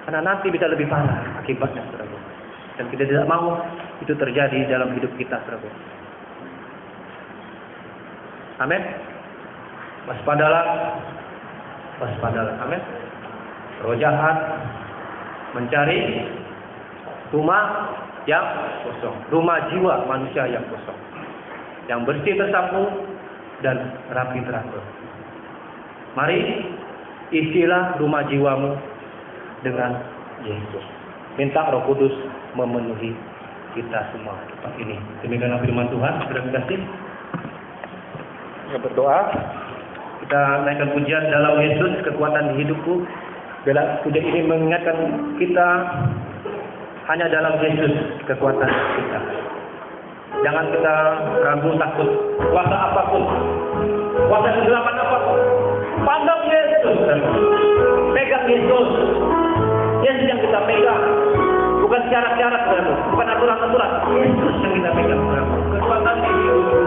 Karena nanti bisa lebih parah akibatnya, saudaraku. Dan kita tidak mau itu terjadi dalam hidup kita, saudaraku. Amin. Waspadalah. Amin. Roh jahat mencari rumah yang kosong, rumah jiwa manusia yang kosong, yang bersih tersapu dan rapi teratur. Mari isilah rumah jiwamu dengan Yesus. Minta Roh Kudus memenuhi kita semua tempat ini. Demikianlah firman Tuhan. Terima kasih. Kita berdoa. Kita naikkan pujian dalam Yesus, kekuatan di hidupku. Bila pujian ini mengingatkan kita hanya dalam Yesus kekuatan kita. Jangan kita ragu, takut kuasa apapun, kuasa kegelapan apapun. Pandang Yesus, pegang Yesus. Yesus yang kita pegang, bukan syarat-syarat, bukan aturan-aturan. Yesus yang kita pegang, kekuatan di hidupku.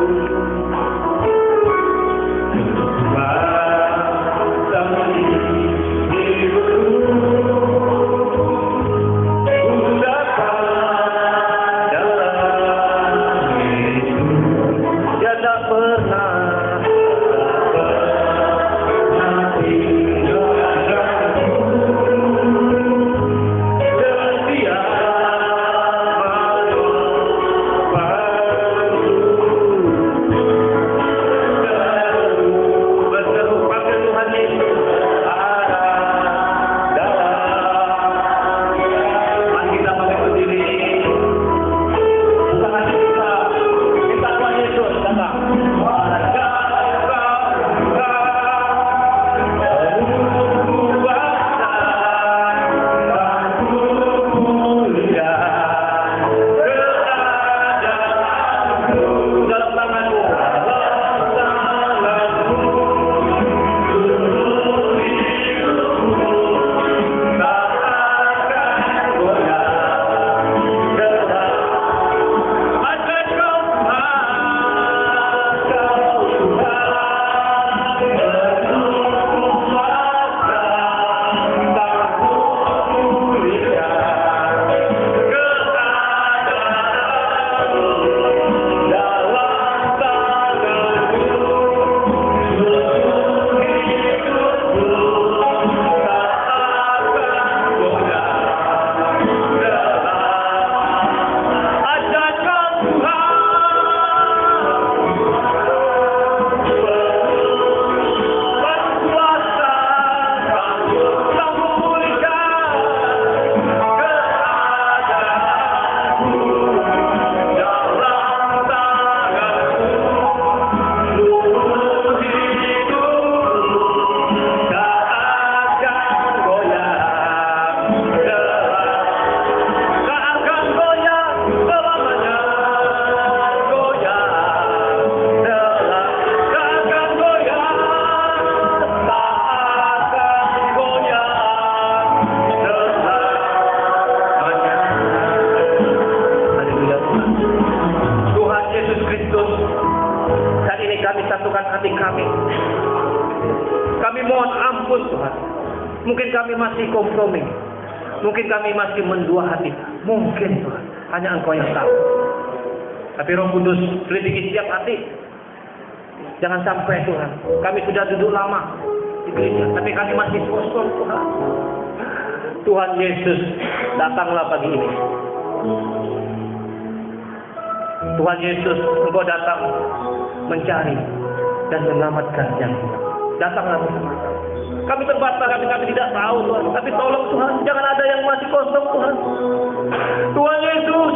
hati kami. Kami mohon ampun Tuhan. Mungkin kami masih kompromi. Mungkin kami masih mendua hati. Mungkin Tuhan. Hanya Engkau yang tahu. Tapi Roh Kudus selidiki setiap hati. Jangan sampai Tuhan. Kami sudah duduk lama di gereja. Tapi kami masih kosong Tuhan. Tuhan Yesus, datanglah pagi ini. Tuhan Yesus, Engkau datang mencari dan menyelamatkan yang hilang. Datanglah bersama kami. Kami terbatas, kami tidak tahu Tuhan. Tapi tolong Tuhan, jangan ada yang masih kosong Tuhan. Tuhan Yesus,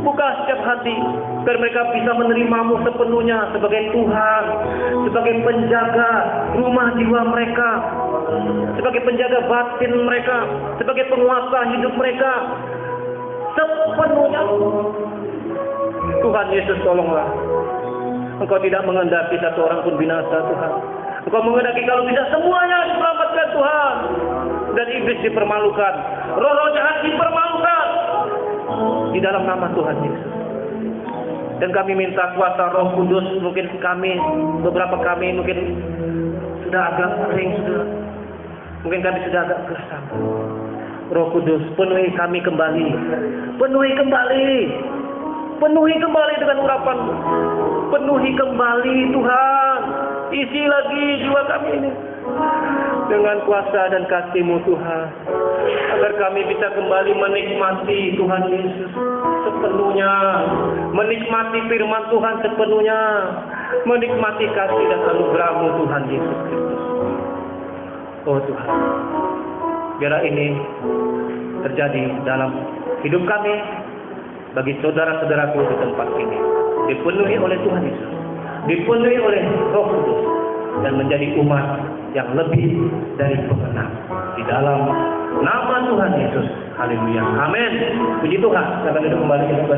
buka setiap hati biar mereka bisa menerimamu sepenuhnya sebagai Tuhan, sebagai penjaga rumah jiwa mereka, sebagai penjaga batin mereka, sebagai penguasa hidup mereka sepenuhnya. Tuhan Yesus, tolonglah. Engkau tidak menghendaki satu orang pun binasa Tuhan. Engkau menghendaki kalau tidak semuanya diselamatkan Tuhan. Dan iblis dipermalukan, roh-roh jahat dipermalukan di dalam nama Tuhan Yesus. Dan kami minta kuasa Roh Kudus. Mungkin kami, beberapa kami mungkin sudah agak kering, mungkin kami sudah agak gersam. Roh Kudus, penuhi kami kembali. Penuhi kembali. Penuhi kembali dengan urapan-Mu. Penuhi kembali Tuhan. Isi lagi jiwa kami ini dengan kuasa dan kasih-Mu Tuhan. Agar kami bisa kembali menikmati Tuhan Yesus sepenuhnya. Menikmati firman Tuhan sepenuhnya. Menikmati kasih dan anugerah-Mu Tuhan Yesus Kristus. Oh Tuhan, biarlah ini terjadi dalam hidup kami, bagi saudara-saudaraku di tempat ini. Dipenuhi oleh Tuhan Yesus, dipenuhi oleh Roh Kudus, dan menjadi umat yang lebih dari pemenang di dalam nama Tuhan Yesus. Haleluya. Amin. Puji Tuhan. Kita duduk kembali kita.